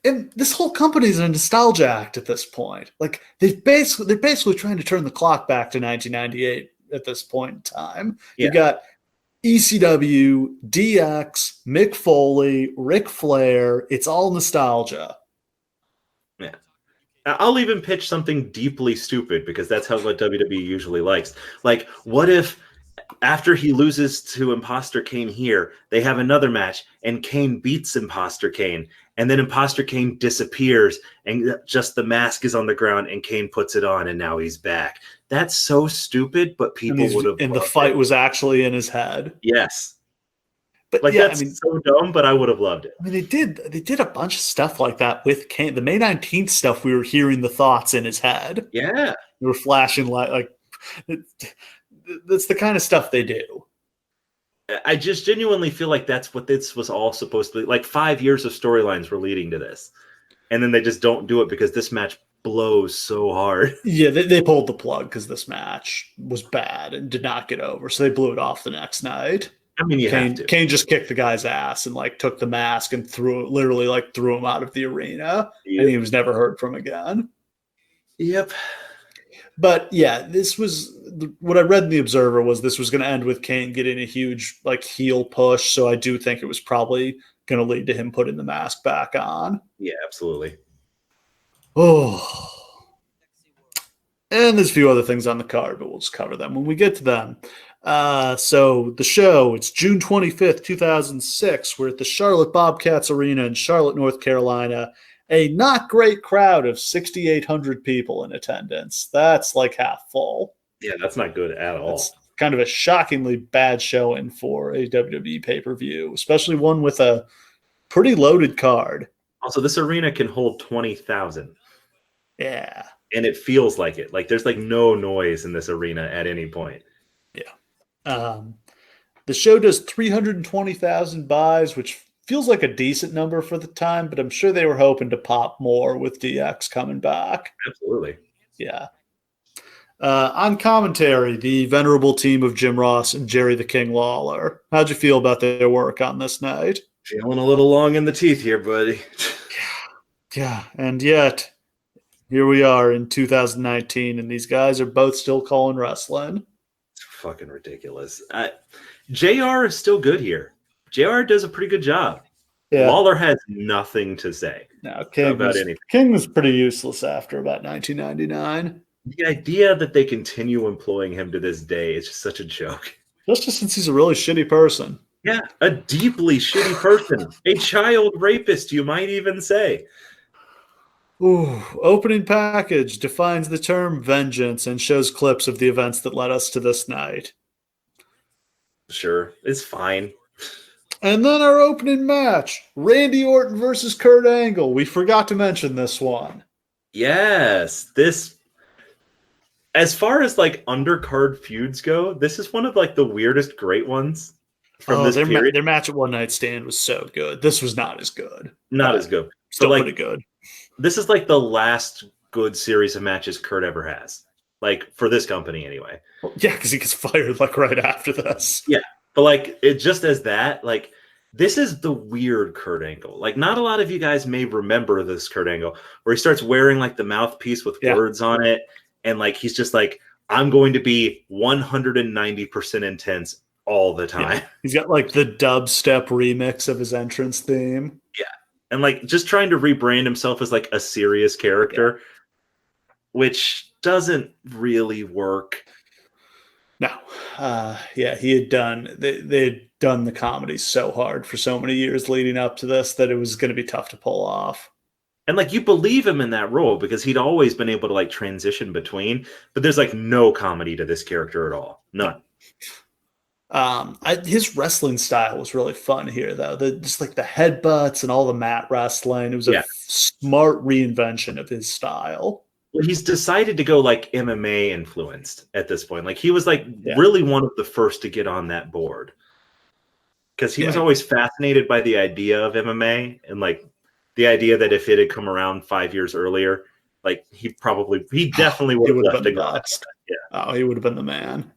And this whole company is a nostalgia act at this point. Like they're basically trying to turn the clock back to 1998 at this point in time. Yeah. You got ECW, DX, Mick Foley, Ric Flair. It's all nostalgia. Yeah. I'll even pitch something deeply stupid because that's what WWE usually likes. Like, what if after he loses to Imposter Kane here, they have another match and Kane beats Imposter Kane, and then Imposter Kane disappears and just the mask is on the ground and Kane puts it on and now he's back. That's so stupid, but people would have. And the fight was actually in his head. Yes. But that's so dumb, but I would have loved it. I mean, they did a bunch of stuff like that with Kane. The May 19th stuff, we were hearing the thoughts in his head. Yeah. They were flashing like that's the kind of stuff they do. I just genuinely feel like that's what this was all supposed to be. Like 5 years of storylines were leading to this. And then they just don't do it because this match blows so hard. Yeah, they pulled the plug because this match was bad and did not get over. So they blew it off the next night. I mean, Kane just kicked the guy's ass and like took the mask and threw him out of the arena. Yep. And he was never heard from again. Yep. But yeah, this was what I read in the Observer was this was going to end with Kane getting a huge like heel push. So I do think it was probably going to lead to him putting the mask back on. Yeah, absolutely. Oh, and there's a few other things on the card, but we'll just cover them when we get to them. So the show, it's June 25th, 2006. We're at the Charlotte Bobcats Arena in Charlotte, North Carolina. A not great crowd of 6,800 people in attendance. That's like half full. Yeah, that's not good at all. It's kind of a shockingly bad showing for a WWE pay-per-view, especially one with a pretty loaded card. Also, this arena can hold 20,000. Yeah. And it feels like it. Like there's like no noise in this arena at any point. Yeah. The show does 320,000 buys, which feels like a decent number for the time, but I'm sure they were hoping to pop more with DX coming back. Absolutely. Yeah. On commentary, the venerable team of Jim Ross and Jerry the King Lawler. How'd you feel about their work on this night? Feeling a little long in the teeth here, buddy. Yeah. And yet, here we are in 2019, and these guys are both still calling wrestling. It's fucking ridiculous. JR is still good here. JR does a pretty good job. Yeah. Lawler has nothing to say about anything. King was pretty useless after about 1999. The idea that they continue employing him to this day is just such a joke. Just since he's a really shitty person. Yeah, a deeply shitty person. A child rapist, you might even say. Ooh, opening package defines the term vengeance and shows clips of the events that led us to this night. Sure, it's fine. And then our opening match, Randy Orton versus Kurt Angle. We forgot to mention this one. Yes, this, as far as like undercard feuds go, this is one of like the weirdest great ones from this period. Their match at One Night Stand was so good. This was not as good. Not as good. Still pretty good. This is like the last good series of matches Kurt ever has. Like for this company anyway. Well, yeah, because he gets fired like right after this. Yeah. But like it just as that, like this is the weird Kurt Angle. Like not a lot of you guys may remember this Kurt Angle where he starts wearing like the mouthpiece with words on it. And like he's just like, I'm going to be 190% intense all the time. Yeah. He's got like the dubstep remix of his entrance theme. Yeah. And like just trying to rebrand himself as like a serious character, which doesn't really work. No. He had done they had done the comedy so hard for so many years leading up to this that it was going to be tough to pull off. And like you believe him in that role because he'd always been able to like transition between, but there's like no comedy to this character at all. None. His wrestling style was really fun here though. Just like the headbutts and all the mat wrestling. It was a smart reinvention of his style. Well, he's decided to go like MMA influenced at this point. Like he was like really one of the first to get on that board because he was always fascinated by the idea of MMA and like the idea that if it had come around 5 years earlier, like he definitely would have left been to go. Yeah. Oh, he would have been the man.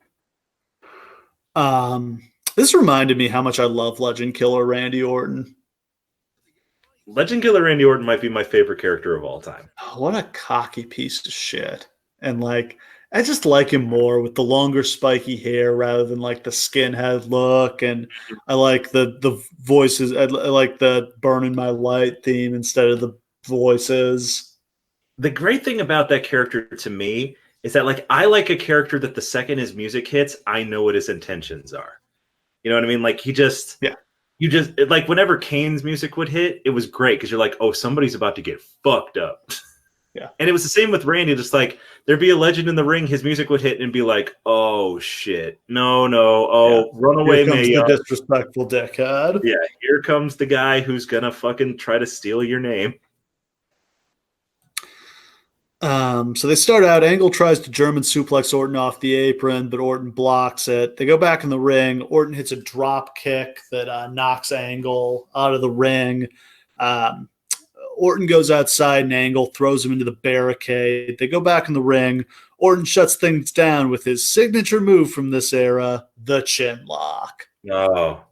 This reminded me how much I love Legend Killer Randy Orton. Legend Killer Randy Orton might be my favorite character of all time. What a cocky piece of shit. And like, I just like him more with the longer spiky hair rather than like the skinhead look. And I like the voices. I like the Burning My Light theme instead of the voices. The great thing about that character to me is that like I like a character that the second his music hits, I know what his intentions are. You know what I mean? Like you just like whenever Kane's music would hit, it was great because you're like, oh, somebody's about to get fucked up. Yeah. And it was the same with Randy. Just like there'd be a legend in the ring, his music would hit and be like, oh shit, no, run away, here comes Mayo. the disrespectful dickhead. Yeah, here comes the guy who's gonna fucking try to steal your name. So they start out. Angle tries to German suplex Orton off the apron, but Orton blocks it. They go back in the ring. Orton hits a drop kick that knocks Angle out of the ring. Orton goes outside and Angle throws him into the barricade. They go back in the ring. Orton shuts things down with his signature move from this era, the chin lock. Oh,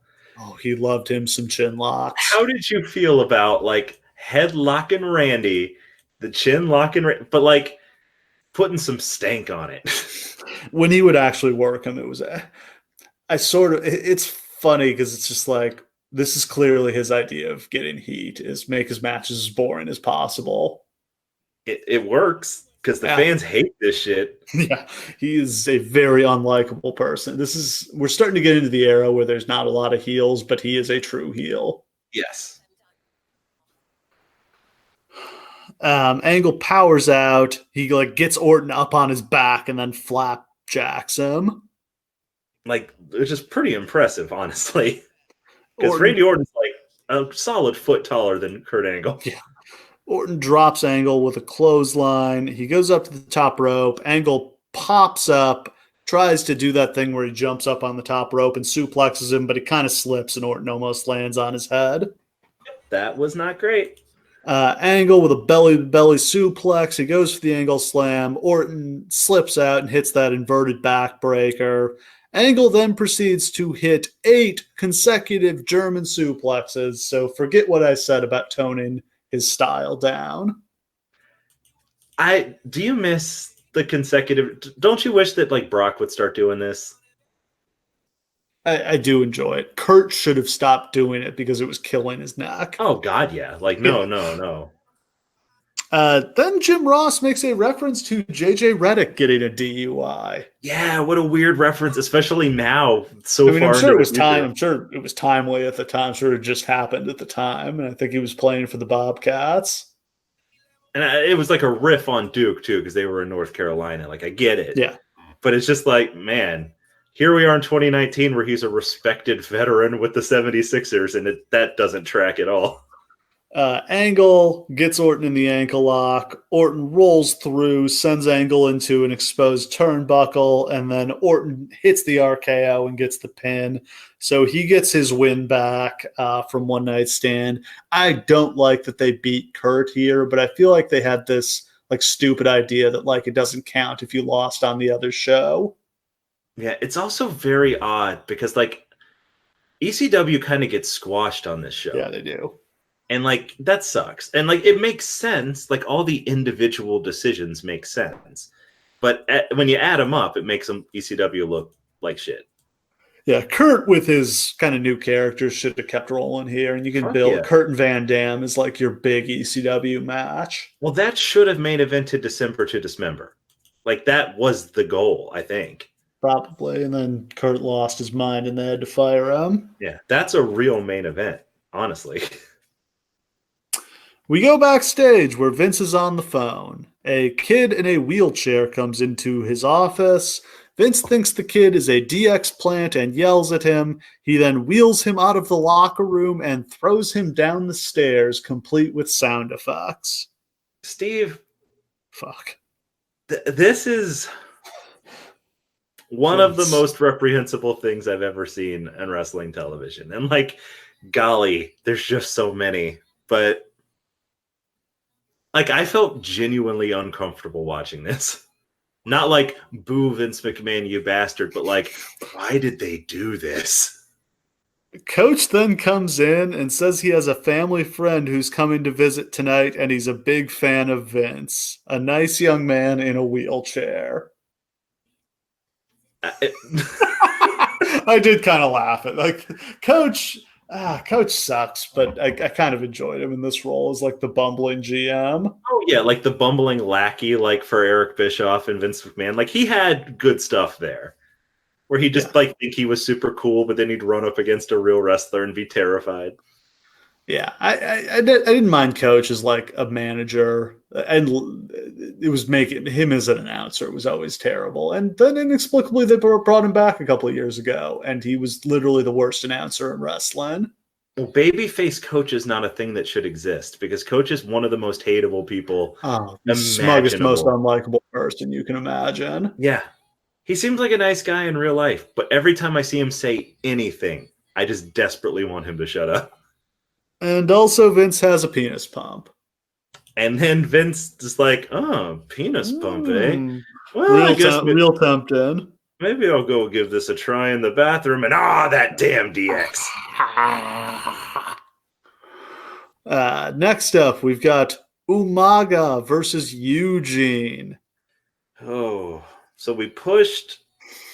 he loved him some chin locks. How did you feel about like headlocking Randy, the chin locking, but like putting some stank on it? When he would actually work him, it was it's funny because it's just like, this is clearly his idea of getting heat, is make his matches as boring as possible. It works because the fans hate this shit. Yeah, he is a very unlikable person. We're starting to get into the era where there's not a lot of heels, but he is a true heel. Yes. Angle powers out. He like gets Orton up on his back and then flapjacks him. Like, it's just pretty impressive, honestly. Because Randy Orton's like a solid foot taller than Kurt Angle. Yeah. Orton drops Angle with a clothesline. He goes up to the top rope. Angle pops up, tries to do that thing where he jumps up on the top rope and suplexes him, but he kind of slips and Orton almost lands on his head. That was not great. Angle with a belly suplex. He goes for the Angle slam. Orton slips out and hits that inverted backbreaker. Angle then proceeds to hit 8 consecutive German suplexes. So forget what I said about toning his style down. Do you miss the consecutive? Don't you wish that like Brock would start doing this? I do enjoy it. Kurt should have stopped doing it because it was killing his neck. Oh God, yeah. Like no. Then Jim Ross makes a reference to JJ Redick getting a DUI. Yeah, what a weird reference, especially now. So far, I'm sure it was time. I'm sure it was timely at the time. I'm sure it just happened at the time, and I think he was playing for the Bobcats. And it was like a riff on Duke too, because they were in North Carolina. Like I get it, yeah. But it's just like, man, here we are in 2019, where he's a respected veteran with the 76ers, and that doesn't track at all. Angle gets Orton in the ankle lock. Orton rolls through, sends Angle into an exposed turnbuckle, and then Orton hits the RKO and gets the pin. So he gets his win back from One Night Stand. I don't like that they beat Kurt here, but I feel like they had this like stupid idea that like it doesn't count if you lost on the other show. Yeah, it's also very odd because like ECW kind of gets squashed on this show. Yeah, they do. And like that sucks. And like it makes sense. Like all the individual decisions make sense. But when you add them up, it makes them ECW look like shit. Yeah, Kurt with his kind of new characters should have kept rolling here. And you can build Kurt and Van Dam as like your big ECW match. Well, that should have main evented December to Dismember. Like that was the goal, I think. Probably. And then Kurt lost his mind and they had to fire him. Yeah, that's a real main event, honestly. We go backstage where Vince is on the phone. A kid in a wheelchair comes into his office. Vince thinks the kid is a DX plant and yells at him. He then wheels him out of the locker room and throws him down the stairs, complete with sound effects. Steve. Fuck. This is one of the most reprehensible things I've ever seen on wrestling television. And like, golly, there's just so many. But like, I felt genuinely uncomfortable watching this. Not like, boo Vince McMahon, you bastard, but like, why did they do this? Coach then comes in and says he has a family friend who's coming to visit tonight, and he's a big fan of Vince. A nice young man in a wheelchair. I did kind of laugh at like Coach sucks, but I kind of enjoyed him in this role as like the bumbling GM. Oh yeah, like the bumbling lackey, like for Eric Bischoff and Vince McMahon. Like he had good stuff there. Where he just like think he was super cool, but then he'd run up against a real wrestler and be terrified. Yeah, I didn't mind Coach as like a manager, and it was making him as an announcer was always terrible. And then inexplicably they brought him back a couple of years ago, and he was literally the worst announcer in wrestling. Well, babyface Coach is not a thing that should exist because Coach is one of the most hateable people. The smuggest, most unlikable person you can imagine. Yeah. He seems like a nice guy in real life, but every time I see him say anything, I just desperately want him to shut up. And also Vince has a penis pump. And then Vince just like, oh, penis pump, eh? Well, real tempting. Maybe I'll go give this a try in the bathroom and that damn DX. Next up, we've got Umaga versus Eugene. Oh, so we pushed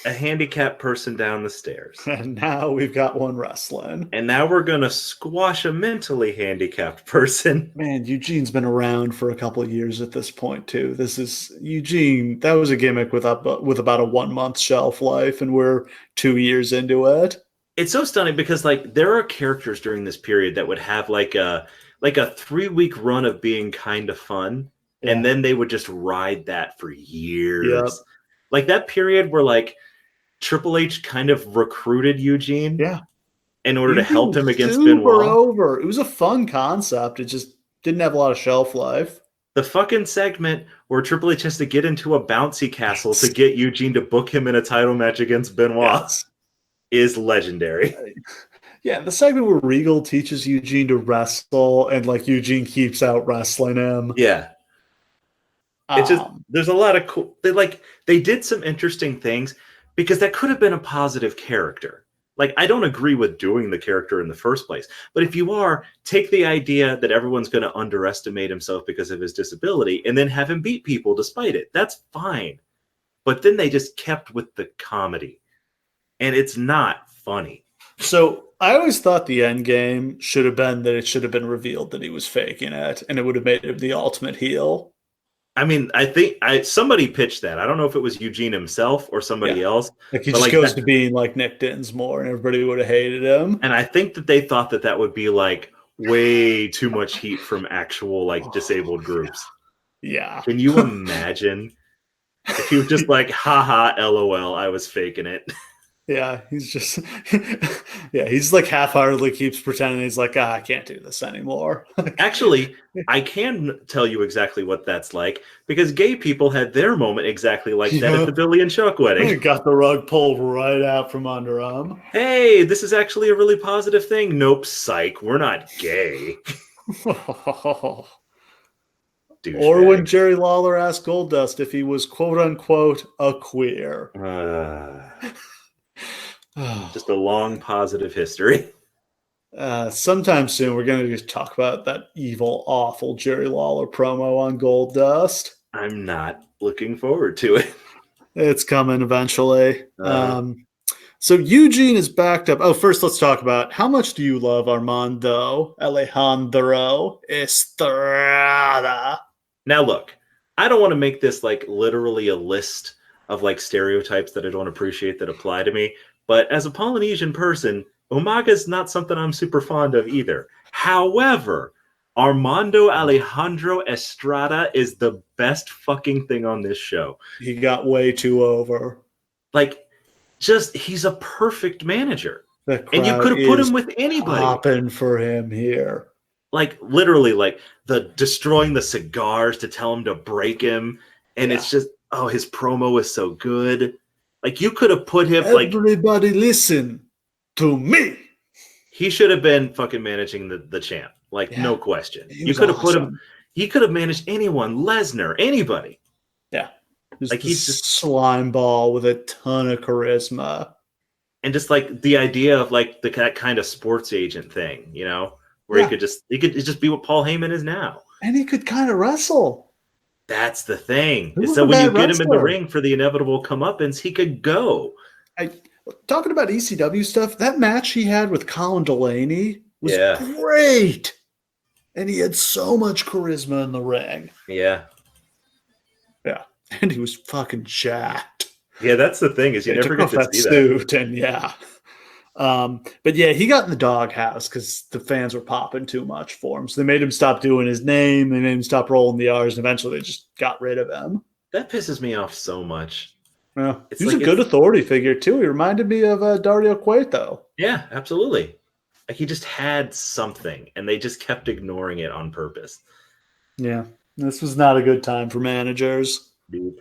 a handicapped person down the stairs. And now we've got one wrestling. And now we're going to squash a mentally handicapped person. Man, Eugene's been around for a couple of years at this point, too. This is Eugene. That was a gimmick with about a 1 month shelf life, and we're 2 years into it. It's so stunning because like there are characters during this period that would have like a 3-week run of being kind of fun. Yeah. And then they would just ride that for years. Yep. Like that period where like Triple H kind of recruited Eugene. Yeah. In order to help him against Benoit. Over. It was a fun concept. It just didn't have a lot of shelf life. The fucking segment where Triple H has to get into a bouncy castle to get Eugene to book him in a title match against Benoit is legendary. Yeah, the segment where Regal teaches Eugene to wrestle and like Eugene keeps out wrestling him. Yeah. It's just there's a lot of cool they did some interesting things because that could have been a positive character. Like I don't agree with doing the character in the first place, but if you are, take the idea that everyone's going to underestimate himself because of his disability and then have him beat people despite it. That's fine. But then they just kept with the comedy. And it's not funny. So I always thought the end game should have been that it should have been revealed that he was faking it, and it would have made him the ultimate heel. I mean, I think somebody pitched that. I don't know if it was Eugene himself or somebody else. Like he just goes to being like Nick Dinsmore, and everybody would have hated him. And I think that they thought that would be like way too much heat from actual like disabled groups. Yeah. Can you imagine if he was just like, haha, LOL, I was faking it. Yeah, he's just he's like half-heartedly keeps pretending he's like, I can't do this anymore. Actually, I can tell you exactly what that's like because gay people had their moment exactly like that at the Billy and Chuck wedding. Got the rug pulled right out from under them. Hey, this is actually a really positive thing. Nope, psych, we're not gay. Or when Jerry Lawler asked Goldust if he was quote-unquote a queer. Just a long positive history. Sometime soon, we're going to talk about that evil, awful Jerry Lawler promo on Goldust. I'm not looking forward to it. It's coming eventually. So Eugene is backed up. Oh, first let's talk about how much do you love Armando Alejandro Estrada? Now look, I don't want to make this like literally a list of like stereotypes that I don't appreciate that apply to me. But as a Polynesian person, Umaga is not something I'm super fond of either. However, Armando Alejandro Estrada is the best fucking thing on this show. He got way too over. Like, just, he's a perfect manager. And you could have put him with anybody. Popping for him here. Like, literally, like, the destroying the cigars to tell him to break him. And it's just, Oh, his promo is so good. Like, you could have put him everybody listen to me. He should have been fucking managing the champ. Like, no question. You could have put him. He could have managed anyone, Lesnar, anybody. Yeah. He's just slime ball with a ton of charisma. And just like the idea of like that kind of sports agent thing, where he could just be what Paul Heyman is now. And he could kind of wrestle. That's the thing. So when you get him in the ring for the inevitable comeuppance, he could go. Talking about ECW stuff, that match he had with Colin Delaney was great. And he had so much charisma in the ring. Yeah. Yeah. And he was fucking jacked. Yeah, that's the thing, is you never get to see suit that. And yeah. But yeah, he got in the doghouse because the fans were popping too much for him. So they made him stop doing his name. They made him stop rolling the R's. And eventually they just got rid of him. That pisses me off so much. Yeah. He's a good authority figure, too. He reminded me of Dario Cueto. Yeah, absolutely. Like, he just had something, and they just kept ignoring it on purpose. Yeah. This was not a good time for managers. Dude.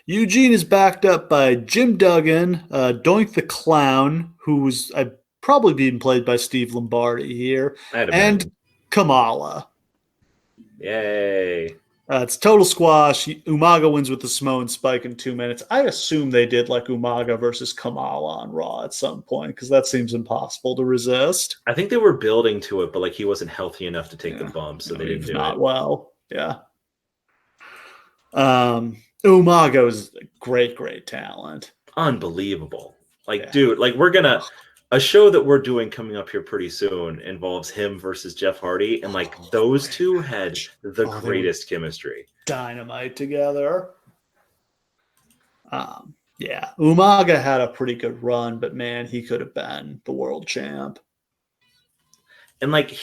Eugene is backed up by Jim Duggan, Doink the Clown, who was probably being played by Steve Lombardi here, and Kamala. Yay. It's total squash. Umaga wins with the Samoan spike in 2 minutes. I assume they did like Umaga versus Kamala on Raw at some point because that seems impossible to resist. I think they were building to it, but like he wasn't healthy enough to take the bump, so they didn't do it. Well, yeah. Umaga was a great talent. Unbelievable. Like, dude, like a show that we're doing coming up here pretty soon involves him versus Jeff Hardy, and like those two had the greatest chemistry. Dynamite together. Yeah, Umaga had a pretty good run, but man, he could have been the world champ. And like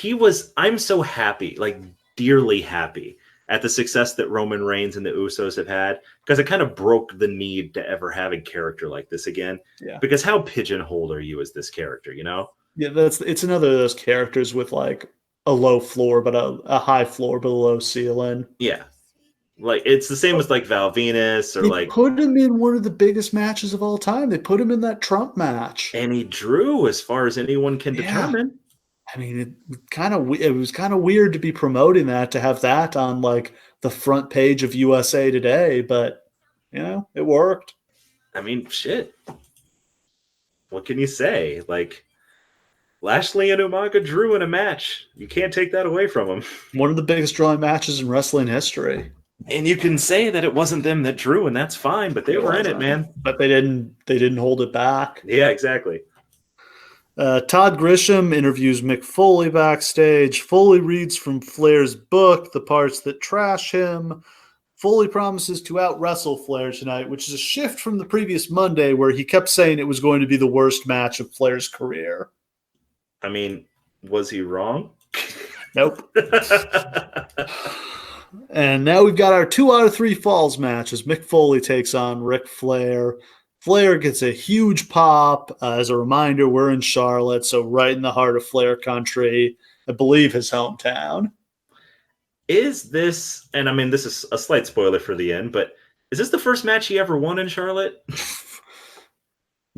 I'm so happy, like dearly happy at the success that Roman Reigns and the Usos have had, because it kind of broke the need to ever have a character like this again. Yeah. Because how pigeonholed are you as this character, Yeah, it's another of those characters with like a low floor, but a high floor, but a low ceiling. Yeah. Like, it's the same with like Val Venus, or they put him in one of the biggest matches of all time. They put him in that Trump match. And he drew as far as anyone can determine. I mean, it was kind of weird to be promoting that, to have that on like the front page of USA Today, but it worked. I mean, shit. What can you say? Like, Lashley and Umaga drew in a match. You can't take that away from them. One of the biggest drawing matches in wrestling history. And you can say that it wasn't them that drew, and that's fine, but they were in it, man. But they didn't hold it back. Yeah, exactly. Todd Grisham interviews Mick Foley backstage. Foley reads from Flair's book the parts that trash him. Foley promises to out-wrestle Flair tonight, which is a shift from the previous Monday where he kept saying it was going to be the worst match of Flair's career. I mean, was he wrong? Nope. And now we've got our 2 out of 3 falls match as Mick Foley takes on Ric Flair. Flair gets a huge pop. As a reminder, we're in Charlotte, so right in the heart of Flair country, I believe his hometown. Is this, and I mean, this is a slight spoiler for the end, but is this the first match he ever won in Charlotte?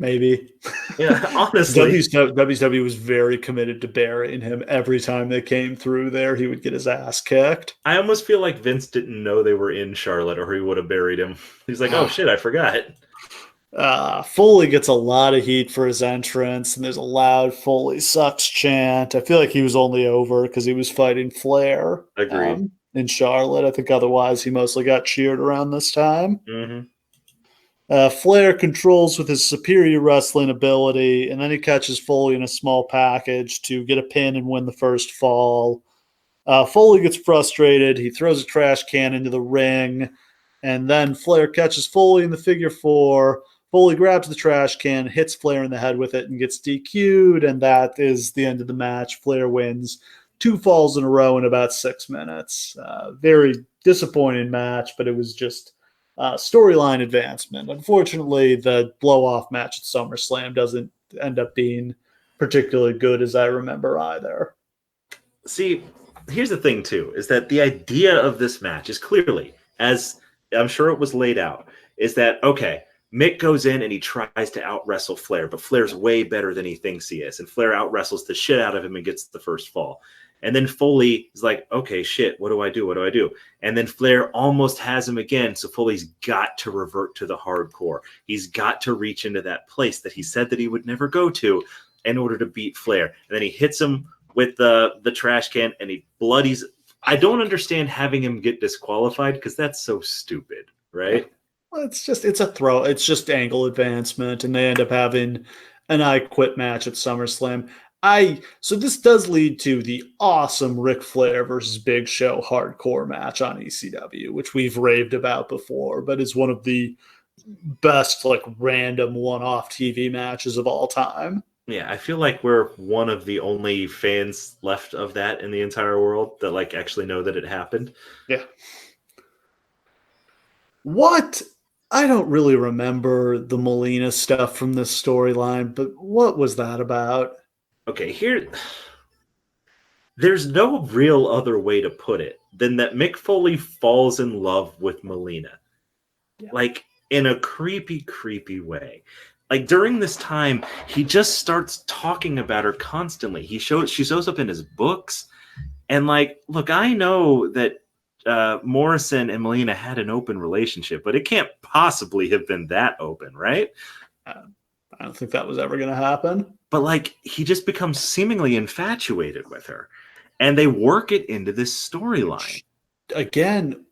Maybe. Yeah, honestly. WCW was very committed to burying him. Every time they came through there, he would get his ass kicked. I almost feel like Vince didn't know they were in Charlotte, or he would have buried him. He's like, oh shit, I forgot. Foley gets a lot of heat for his entrance, and there's a loud Foley sucks chant. I feel like he was only over because he was fighting Flair. Agreed. In Charlotte. I think otherwise he mostly got cheered around this time. Mm-hmm. Flair controls with his superior wrestling ability, and then he catches Foley in a small package to get a pin and win the first fall. Foley gets frustrated. He throws a trash can into the ring, and then Flair catches Foley in the figure 4. Foley grabs the trash can, hits Flair in the head with it, and gets DQ'd, and that is the end of the match. Flair wins 2 falls in a row in about 6 minutes. Very disappointing match, but it was just storyline advancement. Unfortunately, the blow-off match at SummerSlam doesn't end up being particularly good as I remember either. See, here's the thing, too, is that the idea of this match is clearly, as I'm sure it was laid out, is that, okay, Mick goes in and he tries to out-wrestle Flair, but Flair's way better than he thinks he is. And Flair out-wrestles the shit out of him and gets the first fall. And then Foley is like, okay, shit, what do I do? What do I do? And then Flair almost has him again. So Foley's got to revert to the hardcore. He's got to reach into that place that he said that he would never go to in order to beat Flair. And then he hits him with the trash can and he bloodies. I don't understand having him get disqualified because that's so stupid, right? Well, it's a throw. It's just angle advancement, and they end up having an I Quit match at SummerSlam. So this does lead to the awesome Ric Flair versus Big Show hardcore match on ECW, which we've raved about before, but is one of the best like random one-off TV matches of all time. Yeah, I feel like we're one of the only fans left of that in the entire world that like actually know that it happened. Yeah. What? I don't really remember the Melina stuff from this storyline, but what was that about? Okay, there's no real other way to put it than that Mick Foley falls in love with Melina. Yeah. Like, in a creepy, creepy way. Like, during this time, he just starts talking about her constantly. She shows up in his books. And, like, look, I know that Morrison and Melina had an open relationship, but it can't possibly have been that open, right? I don't think that was ever going to happen. But, like, he just becomes seemingly infatuated with her. And they work it into this storyline. Again,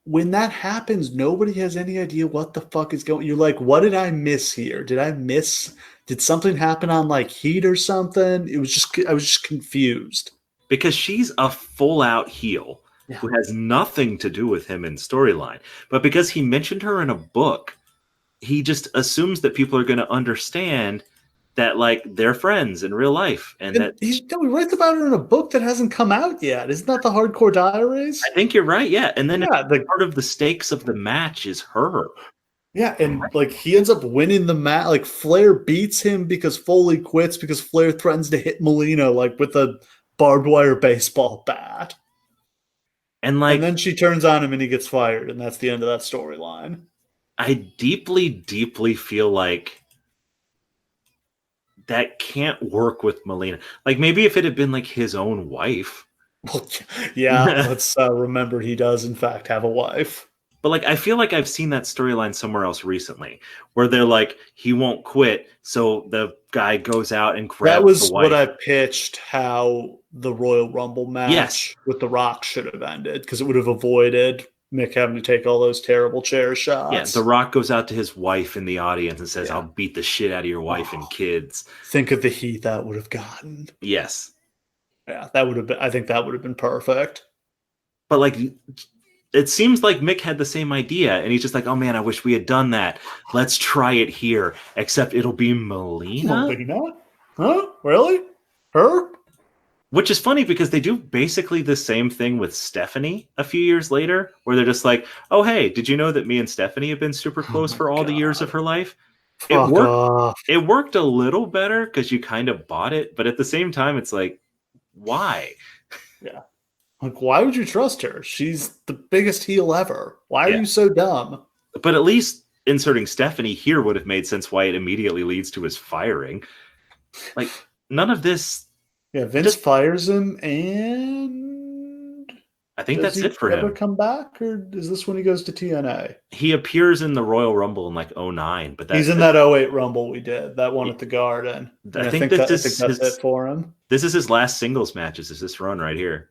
when that happens, nobody has any idea what the fuck is going on. You're like, what did I miss here? Did something happen on, like, Heat or something? I was just confused. Because she's a full-out heel. Yeah. Who has nothing to do with him in storyline. But because he mentioned her in a book, he just assumes that people are going to understand that, like, they're friends in real life. And that he writes about her in a book that hasn't come out yet. Isn't that the Hardcore Diaries? I think you're right, yeah. And then part of the stakes of the match is her. Yeah, and, like, he ends up winning the match. Like, Flair beats him because Foley quits because Flair threatens to hit Melina, like, with a barbed wire baseball bat. And then she turns on him and he gets fired, and that's the end of that storyline. I deeply, deeply feel like that can't work with Melina. Like, maybe if it had been, like, his own wife. Well, yeah, let's remember he does, in fact, have a wife. But, like, I feel like I've seen that storyline somewhere else recently where they're like, he won't quit, so the guy goes out and grabs the wife. That was what I pitched how the Royal Rumble match with The Rock should have ended, because it would have avoided Mick having to take all those terrible chair shots. Yeah, The Rock goes out to his wife in the audience and says, I'll beat the shit out of your wife and kids. Think of the heat that would have gotten. Yes. Yeah, I think that would have been perfect. But, like, it seems like Mick had the same idea, and he's just like, oh man, I wish we had done that. Let's try it here, except it'll be Melina? Melina? Huh? Really? Her? Which is funny because they do basically the same thing with Stephanie a few years later, where they're just like, oh, hey, did you know that me and Stephanie have been super close for all the years of her life? It worked a little better because you kind of bought it, but at the same time, it's like, why? Yeah. Like, why would you trust her? She's the biggest heel ever. Why are you so dumb? But at least inserting Stephanie here would have made sense why it immediately leads to his firing. Like, none of this... Yeah, Vince fires him, and I think that's it for him. Does he ever come back, or is this when he goes to TNA? He appears in the Royal Rumble in, like, 2009. But he's in that 2008 Rumble we did, that one at the Garden. I think that's it for him. This is his last singles matches, is this run right here.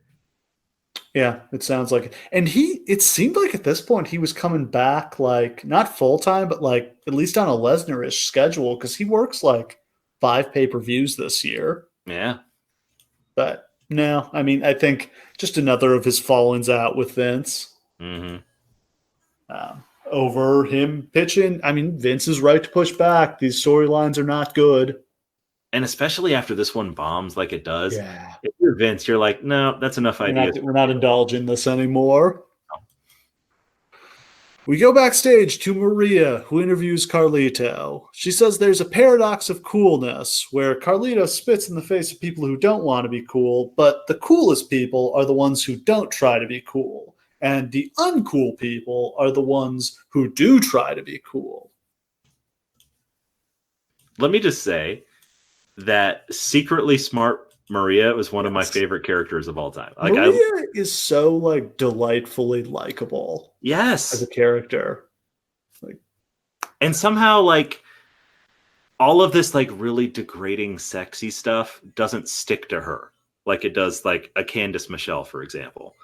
Yeah, it sounds like it. And it seemed like at this point he was coming back, like, not full-time, but, like, at least on a Lesnar-ish schedule, because he works, like, 5 pay-per-views this year. Yeah. But no, I mean, I think just another of his fallings out with Vince. Mm-hmm. Over him pitching. I mean, Vince is right to push back. These storylines are not good. And especially after this one bombs like it does. Yeah. If you're Vince, you're like, no, that's enough ideas. We're not indulging this anymore. No. We go backstage to Maria, who interviews Carlito. She says there's a paradox of coolness, where Carlito spits in the face of people who don't want to be cool, but the coolest people are the ones who don't try to be cool. And the uncool people are the ones who do try to be cool. Let me just say that secretly smart Maria was one of my favorite characters of all time. Like, Maria is so like delightfully likable. Yes. As a character. And somehow like all of this like really degrading sexy stuff doesn't stick to her like it does like a Candice Michelle, for example.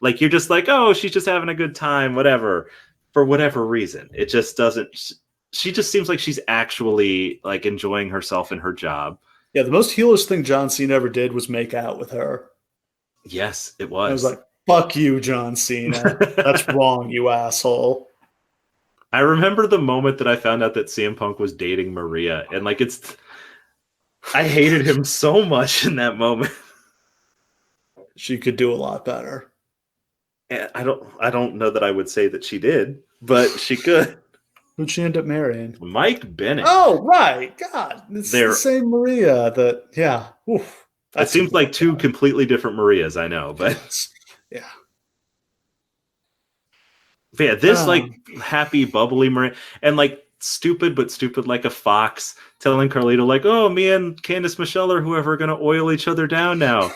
Like you're just like, oh, she's just having a good time, whatever, for whatever reason. It just doesn't. She just seems like she's actually like enjoying herself in her job. Yeah, the most heelish thing John Cena ever did was make out with her. Yes, it was. I was like, fuck you, John Cena. That's wrong, you asshole. I remember the moment that I found out that CM Punk was dating Maria, and like I hated him so much in that moment. She could do a lot better. And I don't know that I would say that she did, but she could. Who'd she end up marrying? Mike Bennett. Oh, right. God, it's the same Maria that, yeah. Oof, that seems like two completely different Marias, I know, but yeah. But yeah, this like happy, bubbly Maria, and like stupid like a fox telling Carlito like, oh, me and Candice Michelle or whoever are gonna oil each other down now.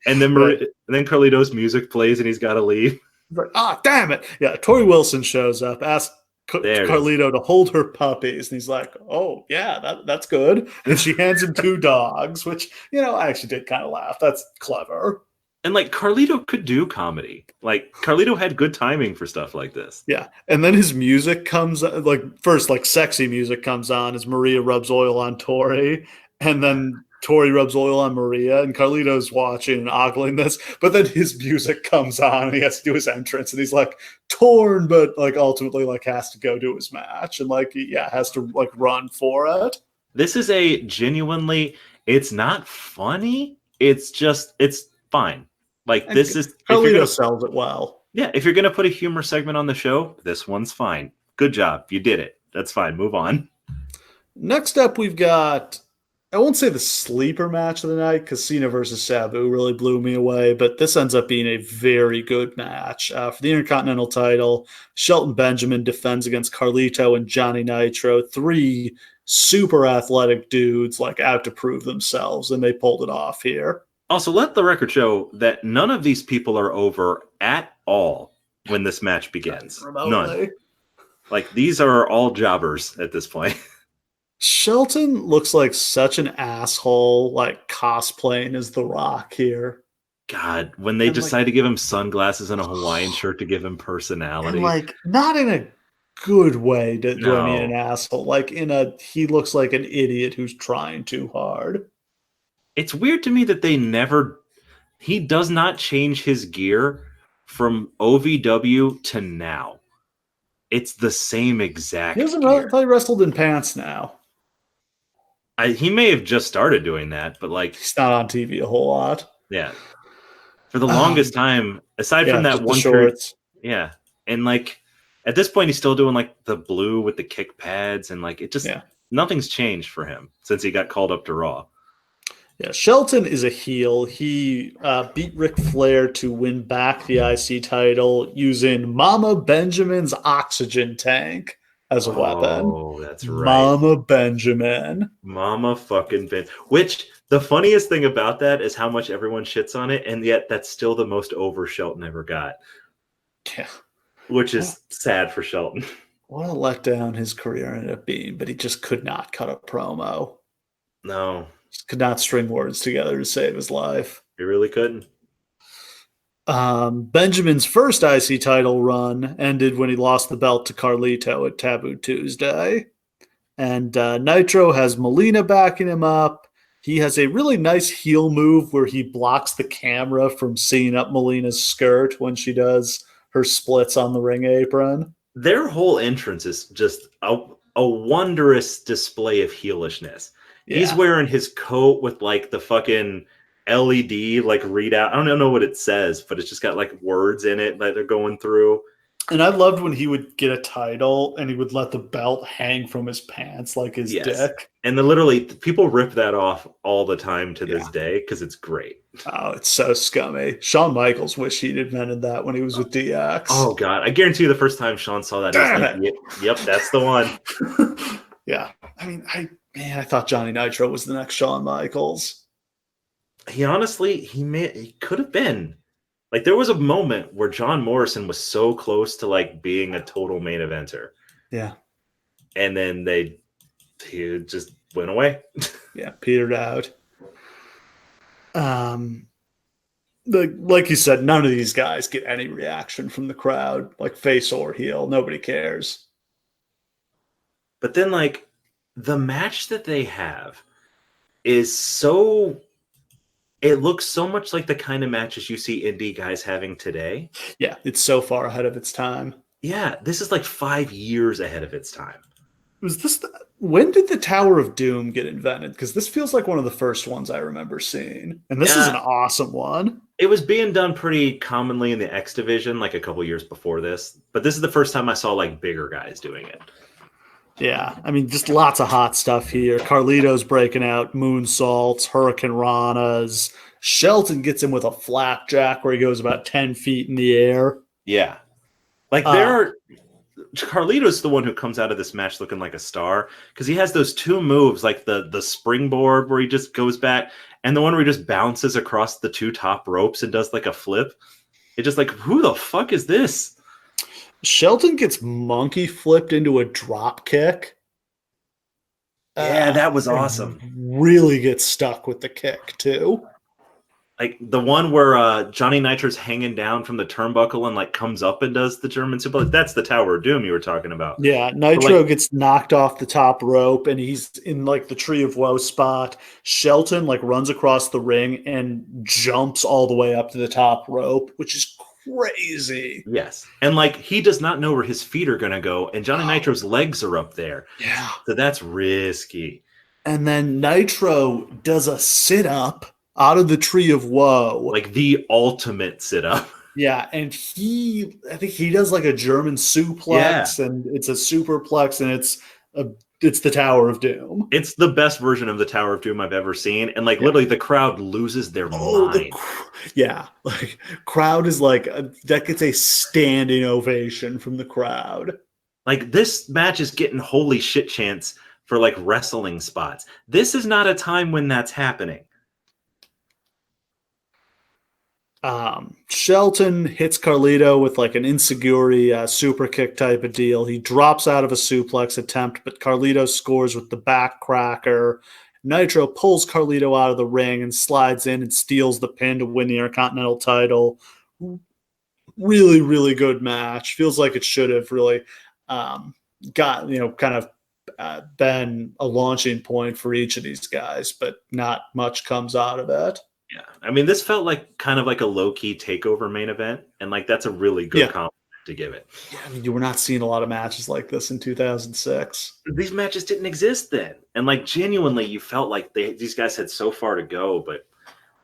And then and then Carlito's music plays and he's got to leave. Like, damn it! Yeah, Tori Wilson shows up, asks Carlito to hold her puppies, and he's like, "Oh yeah, that's good." And she hands him 2 dogs, which I actually did kind of laugh. That's clever. And like Carlito could do comedy. Like Carlito had good timing for stuff like this. Yeah, and then his music comes like first, like sexy music comes on as Maria rubs oil on Tori, and then Tori rubs oil on Maria, and Carlito's watching and ogling this, but then his music comes on and he has to do his entrance, and he's like torn, but like ultimately like has to go do his match and like has to like run for it. This is a genuinely, it's not funny. It's fine. Like and this is Carlito sells it well. Yeah, if you're gonna put a humor segment on the show, this one's fine. Good job, you did it. That's fine. Move on. Next up, we've got, I won't say the sleeper match of the night because Cena versus Sabu really blew me away, but this ends up being a very good match. For the Intercontinental title, Shelton Benjamin defends against Carlito and Johnny Nitro, 3 super athletic dudes like out to prove themselves, and they pulled it off here. Also, let the record show that none of these people are over at all when this match begins. None. Like, these are all jobbers at this point. Shelton looks like such an asshole, like cosplaying as The Rock here. God, when they decide to give him sunglasses and a Hawaiian shirt to give him personality. And like, not in a good way do I mean an asshole. Like, he looks like an idiot who's trying too hard. It's weird to me that he does not change his gear from OVW to now. It's the same exact gear. I thought he wrestled in pants now. He may have just started doing that, but like he's not on TV a whole lot. Yeah. For the longest time, aside from that one shorts. Yeah. And like at this point he's still doing like the blue with the kick pads and like it just nothing's changed for him since he got called up to Raw. Yeah, Shelton is a heel. He beat Ric Flair to win back the IC title using Mama Benjamin's oxygen tank as a weapon. Oh, that's right. Mama Benjamin. Mama fucking Ben. Which, the funniest thing about that is how much everyone shits on it, and yet that's still the most over Shelton ever got. Yeah. Which is sad for Shelton. What a letdown his career ended up being, but he just could not cut a promo. No. Just could not string words together to save his life. He really couldn't. Benjamin's first IC title run ended when he lost the belt to Carlito at Taboo Tuesday. And Nitro has Melina backing him up. He has a really nice heel move where he blocks the camera from seeing up Melina's skirt when she does her splits on the ring apron. Their whole entrance is just a wondrous display of heelishness. Yeah. He's wearing his coat with like the fucking LED like readout. I don't know what it says, but it's just got like words in it that they're going through. And I loved when he would get a title and he would let the belt hang from his pants like his dick. And literally, people rip that off all the time to this day because it's great. Oh, it's so scummy. Shawn Michaels wished he'd invented that when he was with DX. Oh, God. I guarantee you the first time Shawn saw that, he was like, yep, that's the one. Yeah. I mean, I thought Johnny Nitro was the next Shawn Michaels. He honestly, he could have been. Like, there was a moment where John Morrison was so close to, like, being a total main eventer. Yeah. And then he just went away. Yeah, petered out. Like you said, none of these guys get any reaction from the crowd, like face or heel. Nobody cares. But then, like, the match that they have is so... It looks so much like the kind of matches you see indie guys having today. Yeah, it's so far ahead of its time. Yeah, this is like 5 years ahead of its time. When did the Tower of Doom get invented? Because this feels like one of the first ones I remember seeing. And this is an awesome one. It was being done pretty commonly in the X division like a couple years before this. But this is the first time I saw like bigger guys doing it. Yeah, I mean, just lots of hot stuff here. Carlito's breaking out moonsaults, Hurricane Ranas. Shelton gets him with a flapjack where he goes about 10 feet in the air. Yeah. Like Carlito's the one who comes out of this match looking like a star because he has those two moves, like the springboard where he just goes back and the one where he just bounces across the two top ropes and does like a flip. It's just like, who the fuck is this? Shelton gets monkey flipped into a drop kick. Yeah, that was awesome. Really gets stuck with the kick, too. Like the one where Johnny Nitro's hanging down from the turnbuckle and like comes up and does the German suplex. That's the Tower of Doom you were talking about. Yeah, Nitro gets knocked off the top rope and he's in like the Tree of Woe spot. Shelton like runs across the ring and jumps all the way up to the top rope, which is crazy. Yes. And like he does not know where his feet are going to go and Johnny Nitro's legs are up there. Yeah. So that's risky. And then Nitro does a sit-up out of the Tree of Woe. Like the ultimate sit-up. Yeah, and I think he does like a German suplex and it's a superplex and it's the Tower of Doom. It's the best version of the Tower of Doom I've ever seen. And like literally the crowd loses their mind. Like crowd is like, that gets a standing ovation from the crowd. Like this match is getting holy shit chants for like wrestling spots. This is not a time when that's happening. Shelton hits Carlito with like an insecurity super kick type of deal. He drops out of a suplex attempt, but Carlito scores with the back cracker. Nitro pulls Carlito out of the ring and slides in and steals the pin to win the Intercontinental title. Really, really good match. Feels like it should have really got, kind of been a launching point for each of these guys, but not much comes out of it. Yeah, I mean, this felt like kind of like a low-key takeover main event, and like that's a really good compliment to give it. Yeah, I mean, you were not seeing a lot of matches like this in 2006. These matches didn't exist then, and like genuinely, you felt like these guys had so far to go, but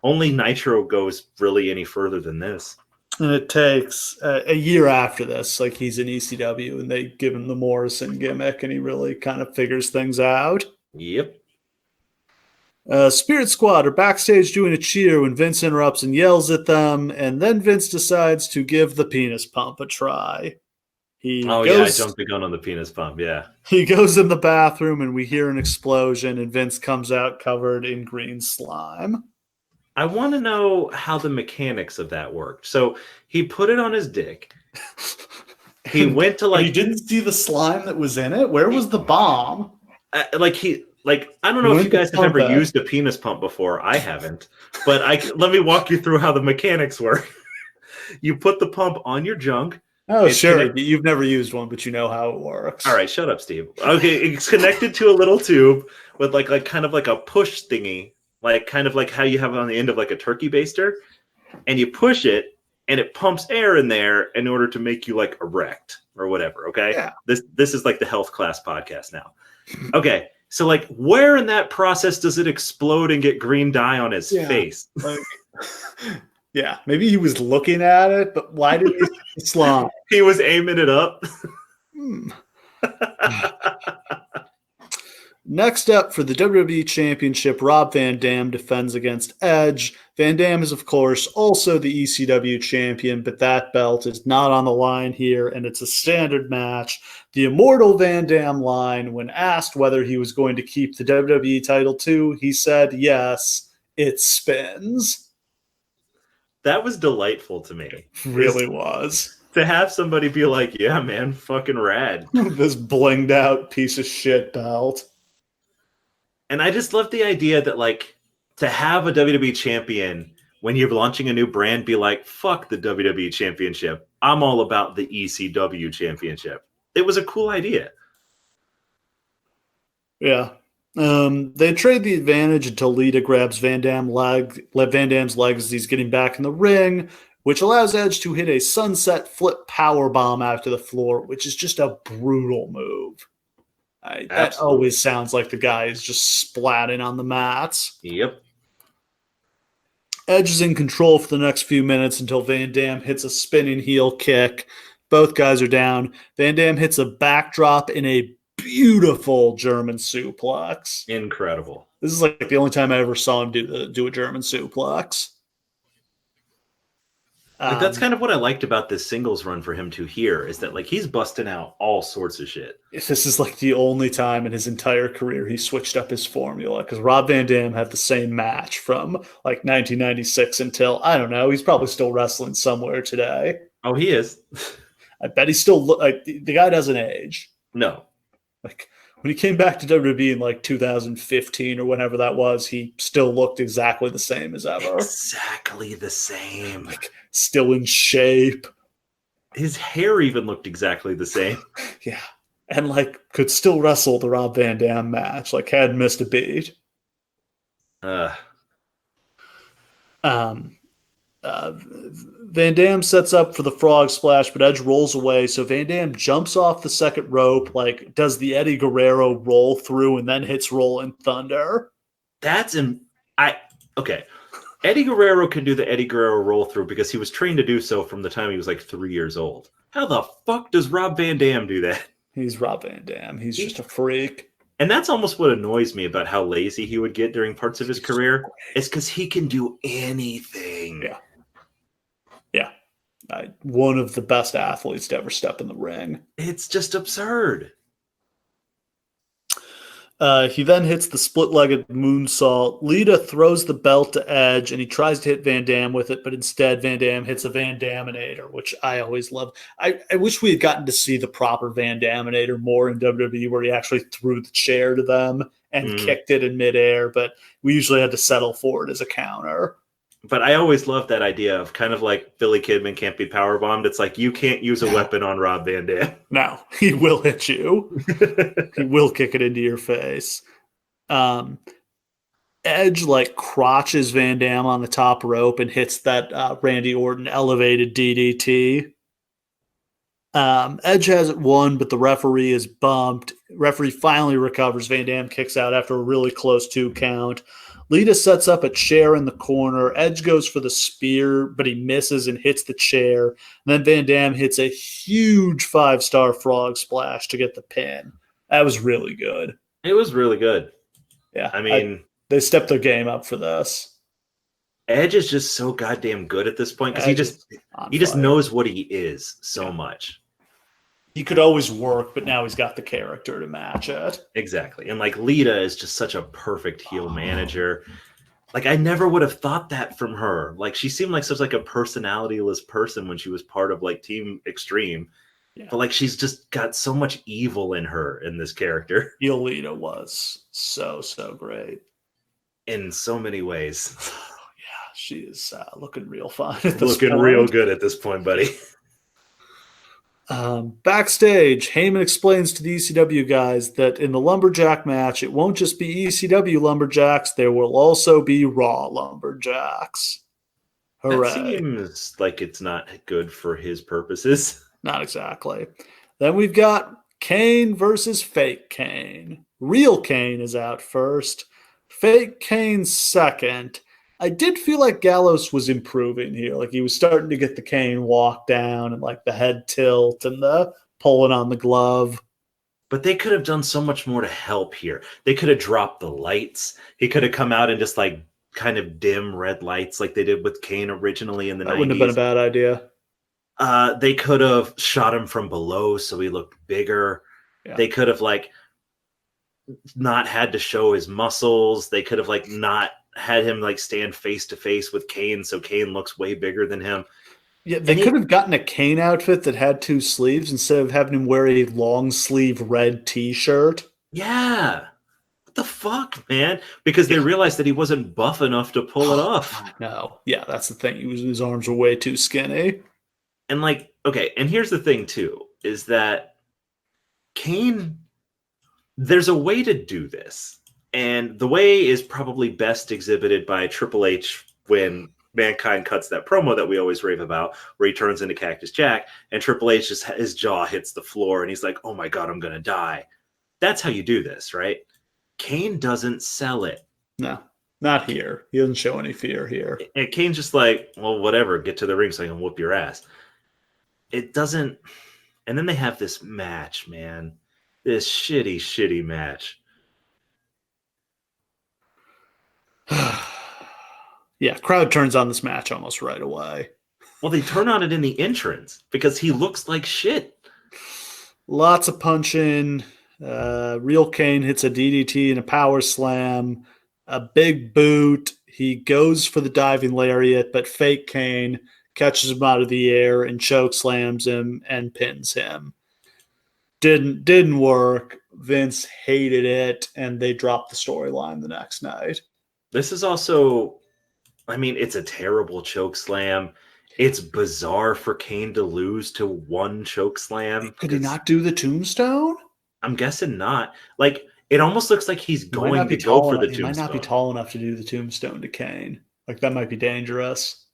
only Nitro goes really any further than this. And it takes a year after this, like he's in ECW, and they give him the Morrison gimmick, and he really kind of figures things out. Yep. Spirit Squad are backstage doing a cheer when Vince interrupts and yells at them, and then Vince decides to give the penis pump a try. I jumped the gun on the penis pump, yeah. He goes in the bathroom, and we hear an explosion, and Vince comes out covered in green slime. I want to know how the mechanics of that worked. So he put it on his dick. He went to you didn't see the slime that was in it? Where was the bomb? I don't know if you guys have ever used a penis pump before. I haven't, but let me walk you through how the mechanics work. You put the pump on your junk. Oh, sure. You've never used one, but you know how it works. All right, shut up, Steve. Okay, it's connected to a little tube with like kind of like a push thingy, like kind of like how you have on the end of like a turkey baster, and you push it, and it pumps air in there in order to make you like erect or whatever. Okay, yeah. This is like the health class podcast now. Okay. So, like, where in that process does it explode and get green dye on his face? Yeah, maybe he was looking at it, but why did he slide? He was aiming it up. Next up for the WWE Championship, Rob Van Dam defends against Edge. Van Dam is, of course, also the ECW champion, but that belt is not on the line here, and it's a standard match. The immortal Van Dam line, when asked whether he was going to keep the WWE title too, he said, yes, it spins. That was delightful to me. It really was. To have somebody be like, yeah, man, fucking rad. This blinged out piece of shit belt. And I just love the idea that, like, to have a WWE champion when you're launching a new brand be like, fuck the WWE championship. I'm all about the ECW championship. It was a cool idea. Yeah. They trade the advantage until Lita grabs Van Dam's legs as he's getting back in the ring, which allows Edge to hit a sunset flip powerbomb out to the floor, which is just a brutal move. That always sounds like the guy is just splatting on the mats. Yep. Edge is in control for the next few minutes until Van Dam hits a spinning heel kick. Both guys are down. Van Dam hits a backdrop in a beautiful German suplex. Incredible. This is like the only time I ever saw him do a German suplex. Like, that's kind of what I liked about this singles run for him to here, is that, like, he's busting out all sorts of shit. This is like the only time in his entire career he switched up his formula, because Rob Van Dam had the same match from like 1996 until, I don't know, he's probably still wrestling somewhere today. Oh, he is. I bet he's still like the guy doesn't age. No. Like when he came back to WWE in like 2015 or whenever that was, he still looked exactly the same as ever. Exactly the same. Like still in shape. His hair even looked exactly the same. Yeah. And like could still wrestle the Rob Van Dam match. Like hadn't missed a beat. Van Dam sets up for the frog splash, but Edge rolls away. So Van Dam jumps off the second rope, like does the Eddie Guerrero roll through, and then hits Rolling Thunder. Okay. Eddie Guerrero can do the Eddie Guerrero roll through because he was trained to do so from the time he was like 3 years old. How the fuck does Rob Van Dam do that? He's Rob Van Dam. He's just a freak. And that's almost what annoys me about how lazy he would get during parts of his career. It's because he can do anything. Yeah. Yeah. One of the best athletes to ever step in the ring. It's just absurd. He then hits the split-legged moonsault. Lita throws the belt to Edge, and he tries to hit Van Dam with it, but instead Van Dam hits a Van Daminator, which I always love. I wish we had gotten to see the proper Van Daminator more in WWE, where he actually threw the chair to them and kicked it in midair, but we usually had to settle for it as a counter. But I always love that idea of kind of like Billy Kidman can't be powerbombed. It's like you can't use a weapon on Rob Van Dam. No, he will hit you. He will kick it into your face. Edge like crotches Van Dam on the top rope and hits that Randy Orton elevated DDT. Edge has it won, but the referee is bumped. Referee finally recovers. Van Dam kicks out after a really close 2 count. Lita sets up a chair in the corner. Edge goes for the spear, but he misses and hits the chair. And then Van Dam hits a huge 5-star frog splash to get the pin. That was really good. It was really good. Yeah. I mean, they stepped their game up for this. Edge is just so goddamn good at this point because he just knows what he is so much. He could always work, but now he's got the character to match it. Exactly. And like Lita is just such a perfect heel manager. Like I never would have thought that from her. Like she seemed like such like a personalityless person when she was part of like Team Extreme. Yeah. But like she's just got so much evil in her in this character. Heel Lita was so great. In so many ways. Yeah, she is looking real fine. Looking real good at this point, buddy. Backstage, Heyman explains to the ECW guys that in the Lumberjack match, it won't just be ECW Lumberjacks, there will also be Raw Lumberjacks. Hooray. That seems like it's not good for his purposes. Not exactly. Then we've got Kane versus Fake Kane. Real Kane is out first. Fake Kane second. I did feel like Gallows was improving here. Like he was starting to get the Kane walk down and like the head tilt and the pulling on the glove. But they could have done so much more to help here. They could have dropped the lights. He could have come out and just like kind of dim red lights like they did with Kane originally in the 90s. That wouldn't have been a bad idea. They could have shot him from below so he looked bigger. Yeah. They could have like not had to show his muscles. They could have like not had him like stand face to face with Kane so Kane looks way bigger than him. Yeah, they could have gotten a Kane outfit that had 2 sleeves instead of having him wear a long sleeve red t-shirt. Yeah. What the fuck, man? Because they realized that he wasn't buff enough to pull it off. No. Yeah, that's the thing. His arms were way too skinny. And like, okay, and here's the thing too, is that Kane, there's a way to do this. And the way is probably best exhibited by Triple H when Mankind cuts that promo that we always rave about, where he turns into Cactus Jack, and Triple H just his jaw hits the floor, and he's like, "Oh my god, I'm gonna die." That's how you do this, right? Kane doesn't sell it. No, not here. He doesn't show any fear here. And Kane's just like, "Well, whatever. Get to the ring so I can whoop your ass." It doesn't. And then they have this match, man. This shitty match. Yeah, crowd turns on this match almost right away. Well, they turn on it in the entrance because he looks like shit. Lots of punching. Real Kane hits a DDT and a power slam. A big boot. He goes for the diving lariat, but fake Kane catches him out of the air and choke slams him and pins him. Didn't work. Vince hated it, and they dropped the storyline the next night. This is also... I mean, it's a terrible choke slam. It's bizarre for Kane to lose to one choke slam. Could he not do the tombstone? I'm guessing not. Like, it almost looks like he's going to go for the tombstone. He might not be tall enough to do the tombstone to Kane. Like, that might be dangerous.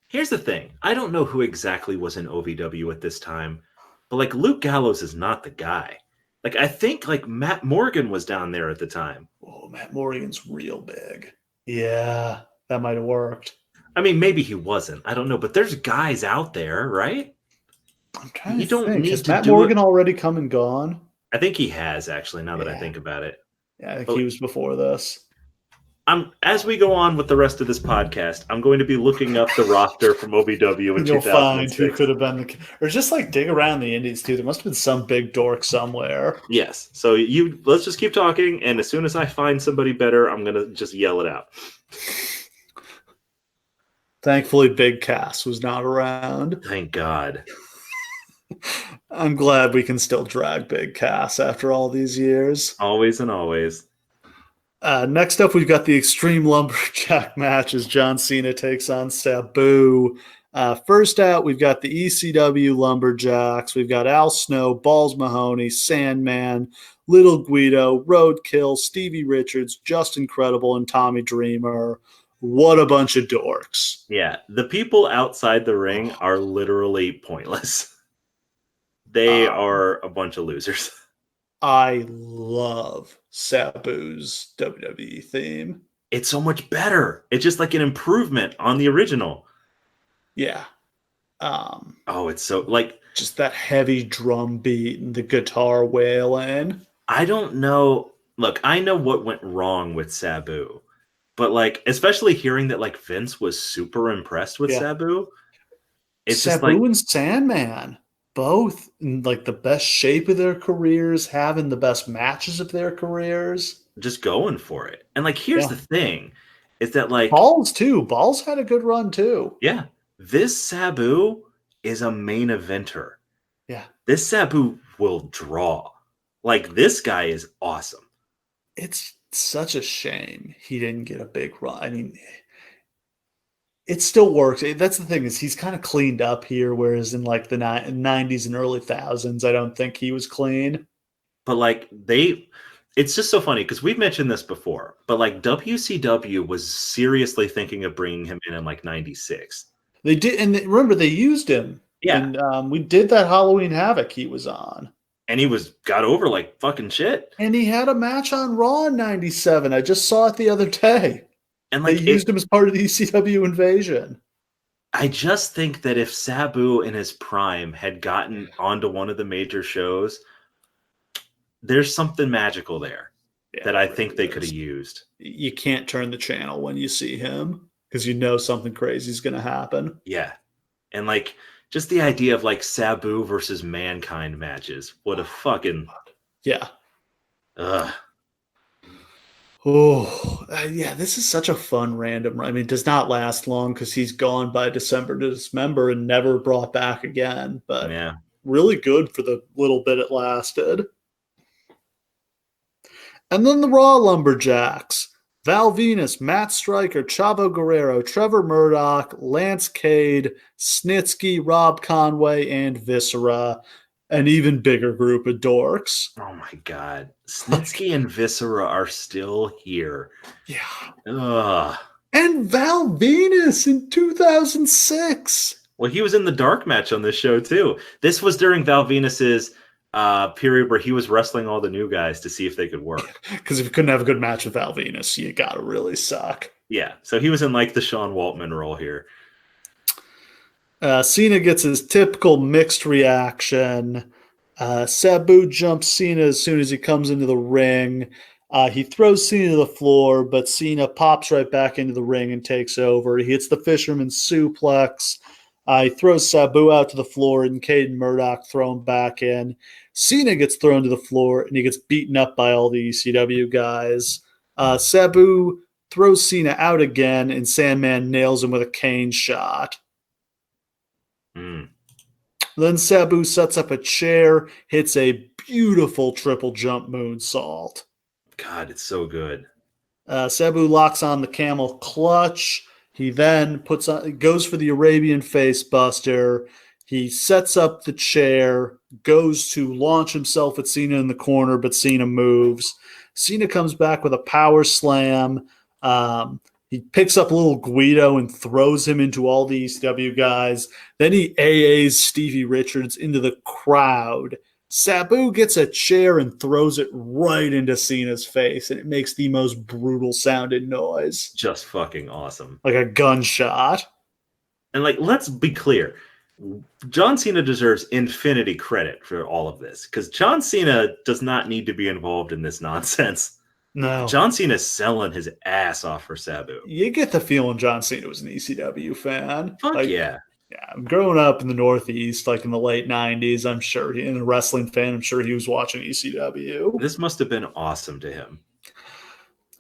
Here's the thing. I don't know who exactly was in OVW at this time, but, like, Luke Gallows is not the guy. Like, I think, like, Matt Morgan was down there at the time. Oh, Matt Morgan's real big. Yeah. That might have worked. I mean, maybe he wasn't. I don't know. But there's guys out there, right? I'm trying to think. Has Matt Morgan already come and gone? I think he has, actually, now that I think about it. Yeah, I think he was before this. As we go on with the rest of this podcast, I'm going to be looking up the roster from OVW in 2006. You'll find who could have been or just like dig around the indies too. There must have been some big dork somewhere. Yes. So let's just keep talking, and as soon as I find somebody better, I'm going to just yell it out. Thankfully, Big Cass was not around. Thank God. I'm glad we can still drag Big Cass after all these years. Always and always. Next up, we've got the Extreme Lumberjack match as John Cena takes on Sabu. First out, we've got the ECW Lumberjacks. We've got Al Snow, Balls Mahoney, Sandman, Little Guido, Roadkill, Stevie Richards, Just Incredible, and Tommy Dreamer. What a bunch of dorks. Yeah, the people outside the ring are literally pointless. They are a bunch of losers. I love Sabu's WWE theme. It's so much better. It's just like an improvement on the original. Yeah. It's so like just that heavy drum beat and the guitar wailing. I don't know. Look, I know what went wrong with Sabu. But, like, especially hearing that, like, Vince was super impressed with Sabu. It's Sabu just like, and Sandman, both in, like, the best shape of their careers, having the best matches of their careers. Just going for it. And, like, here's the thing. Is that, like... Balls, too. Balls had a good run, too. Yeah. This Sabu is a main eventer. Yeah. This Sabu will draw. Like, this guy is awesome. It's such a shame he didn't get a big run. I mean, it still works. That's the thing is he's kind of cleaned up here, whereas in like the 90s and early thousands, I don't think he was clean. But like it's just so funny because we've mentioned this before, but like WCW was seriously thinking of bringing him in like 96. They did. And remember, they used him. Yeah. And we did that Halloween Havoc he was on. And he got over like fucking shit. And he had a match on Raw in 97. I just saw it the other day. And they used him as part of the ECW invasion. I just think that if Sabu in his prime had gotten onto one of the major shows, there's something magical there that I think they could have used. You can't turn the channel when you see him because you know something crazy is going to happen. Yeah. And like just the idea of like Sabu versus Mankind matches. What a fucking... Yeah. Ugh. Oh, yeah, this is such a fun random. I mean, it does not last long because he's gone by December to Dismember and never brought back again. But yeah, really good for the little bit it lasted. And then the Raw Lumberjacks. Val Venus, Matt Stryker, Chavo Guerrero, Trevor Murdoch, Lance Cade, Snitsky, Rob Conway, and Viscera. An even bigger group of dorks. Oh my God. Snitsky and Viscera are still here. Yeah. Ugh. And Val Venus in 2006. Well, he was in the dark match on this show too. This was during Val Venus's period where he was wrestling all the new guys to see if they could work. Because if you couldn't have a good match with Val Venus, you gotta really suck. Yeah. So he was in like the Sean Waltman role here. Cena gets his typical mixed reaction. Sabu jumps Cena as soon as he comes into the ring. He throws Cena to the floor, but Cena pops right back into the ring and takes over. He hits the fisherman suplex. He throws Sabu out to the floor, and Cade and Murdoch throw him back in. Cena gets thrown to the floor, and he gets beaten up by all the ECW guys. Sabu throws Cena out again, and Sandman nails him with a Kane shot. Then Sabu sets up a chair, hits a beautiful triple jump moonsault. God, it's so good. Sabu locks on the camel clutch. He then goes for the Arabian face buster. He sets up the chair, goes to launch himself at Cena in the corner, but Cena moves. Cena comes back with a power slam. He picks up little Guido and throws him into all the ECW guys. Then he AAs Stevie Richards into the crowd. Sabu gets a chair and throws it right into Cena's face, and it makes the most brutal sounding noise. Just fucking awesome. Like a gunshot. And like, let's be clear. John Cena deserves infinity credit for all of this because John Cena does not need to be involved in this nonsense. No. John Cena's selling his ass off for Sabu. You get the feeling John Cena was an ECW fan. Fuck yeah. Yeah, growing up in the Northeast, like in the late 90s, I'm sure in a wrestling fan, I'm sure he was watching ECW. This must have been awesome to him.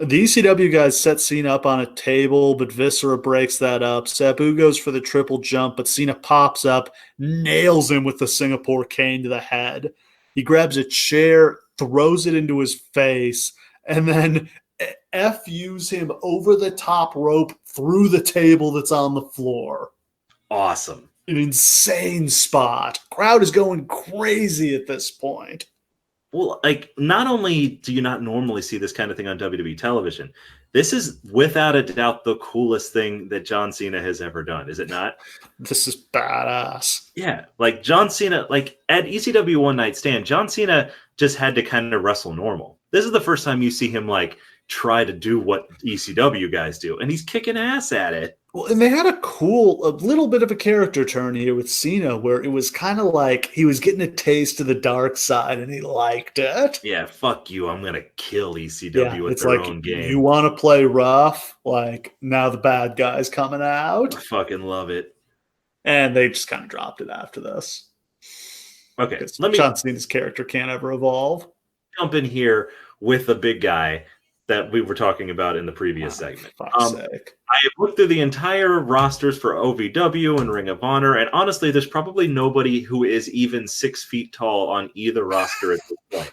The ECW guys set Cena up on a table, but Viscera breaks that up. Sabu goes for the triple jump, but Cena pops up, nails him with the Singapore cane to the head. He grabs a chair, throws it into his face, and then FUs him over the top rope through the table that's on the floor. Awesome. An insane spot. Crowd is going crazy at this point. Well, like, not only do you not normally see this kind of thing on WWE television, this is without a doubt the coolest thing that John Cena has ever done, is it not? This is badass. Yeah, like John Cena, like at ECW One Night Stand, John Cena just had to kind of wrestle normal. This is the first time you see him like try to do what ECW guys do, and he's kicking ass at it. Well, and they had a little bit of a character turn here with Cena where it was kind of like he was getting a taste of the dark side and he liked it. Yeah, fuck you. I'm going to kill ECW with their own game. You want to play rough? Like, now the bad guy's coming out. I fucking love it. And they just kind of dropped it after this. Okay. John Cena's character can't ever evolve. Jump in here with the big guy that we were talking about in the previous segment. Fuck's sake. I have looked through the entire rosters for OVW and Ring of Honor, and honestly, there's probably nobody who is even 6 feet tall on either roster at this point.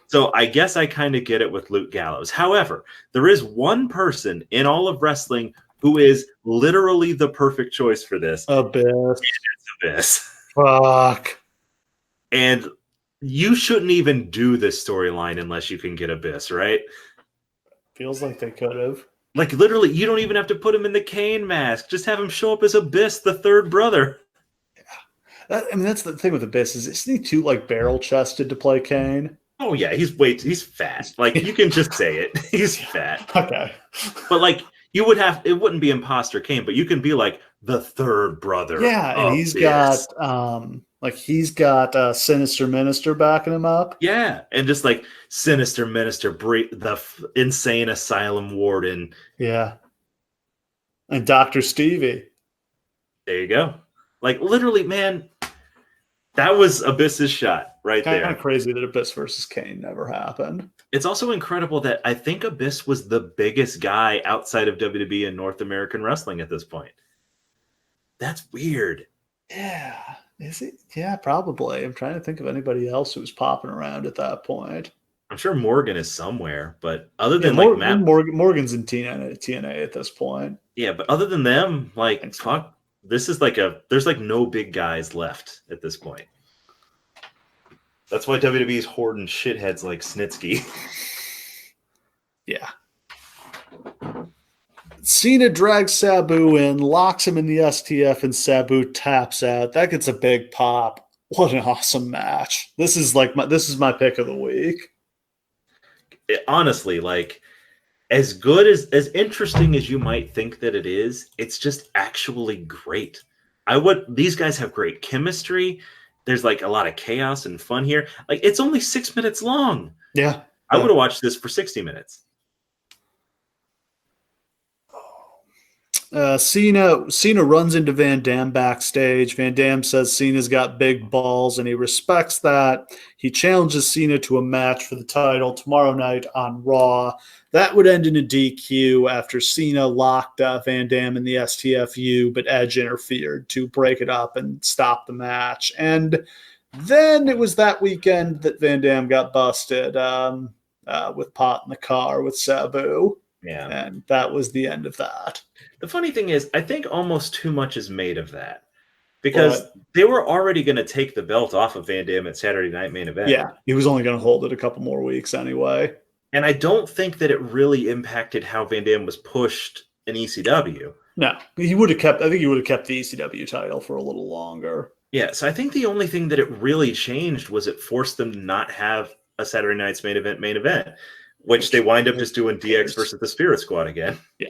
So I guess I kind of get it with Luke Gallows. However, there is one person in all of wrestling who is literally the perfect choice for this. Abyss. It's Abyss. Fuck. And you shouldn't even do this storyline unless you can get Abyss, right? Feels like they could have. Like, literally, you don't even have to put him in the Kane mask. Just have him show up as Abyss, the third brother. Yeah. That's the thing with Abyss. Isn't he too, like, barrel-chested to play Kane? Oh, yeah, he's fat. Like, you can just say it. He's fat. Okay. But, like, You would have, it wouldn't be Imposter Kane, but you can be like the third brother. Yeah, and he's got Sinister Minister backing him up. Yeah, and just like Sinister Minister, the insane asylum warden. Yeah, and Dr. Stevie. There you go. Like literally, man, that was Abyss's shot right there. Kind of crazy that Abyss versus Kane never happened. It's also incredible that I think Abyss was the biggest guy outside of WWE and North American wrestling at this point. That's weird. Yeah. Is it? Yeah, probably. I'm trying to think of anybody else who was popping around at that point. I'm sure Morgan is somewhere, but other than Matt... Morgan's in TNA at this point. Yeah, but other than them, like, fuck, this is like there's like no big guys left at this point. That's why WWE's hoarding shitheads like Snitsky. Yeah. Cena drags Sabu in, locks him in the STF, and Sabu taps out. That gets a big pop. What an awesome match. This is my pick of the week. Honestly, like, as good as interesting as you might think that it is, it's just actually great. These guys have great chemistry. There's like a lot of chaos and fun here. Like, it's only 6 minutes long. Yeah. I would have watched this for 60 minutes. Cena runs into Van Dam backstage. Van Dam says Cena's got big balls, and he respects that. He challenges Cena to a match for the title tomorrow night on Raw. That would end in a DQ after Cena locked Van Dam in the STFU, but Edge interfered to break it up and stop the match. And then it was that weekend that Van Dam got busted with pot in the car with Sabu. Yeah. And that was the end of that. The funny thing is, I think almost too much is made of that. Because they were already going to take the belt off of Van Dam at Saturday Night Main Event. Yeah, he was only going to hold it a couple more weeks anyway. And I don't think that it really impacted how Van Dam was pushed in ECW. No, I think he would have kept the ECW title for a little longer. Yeah, so I think the only thing that it really changed was it forced them to not have a Saturday Night's main event, which they wind up just doing DX versus the Spirit Squad again. Yeah.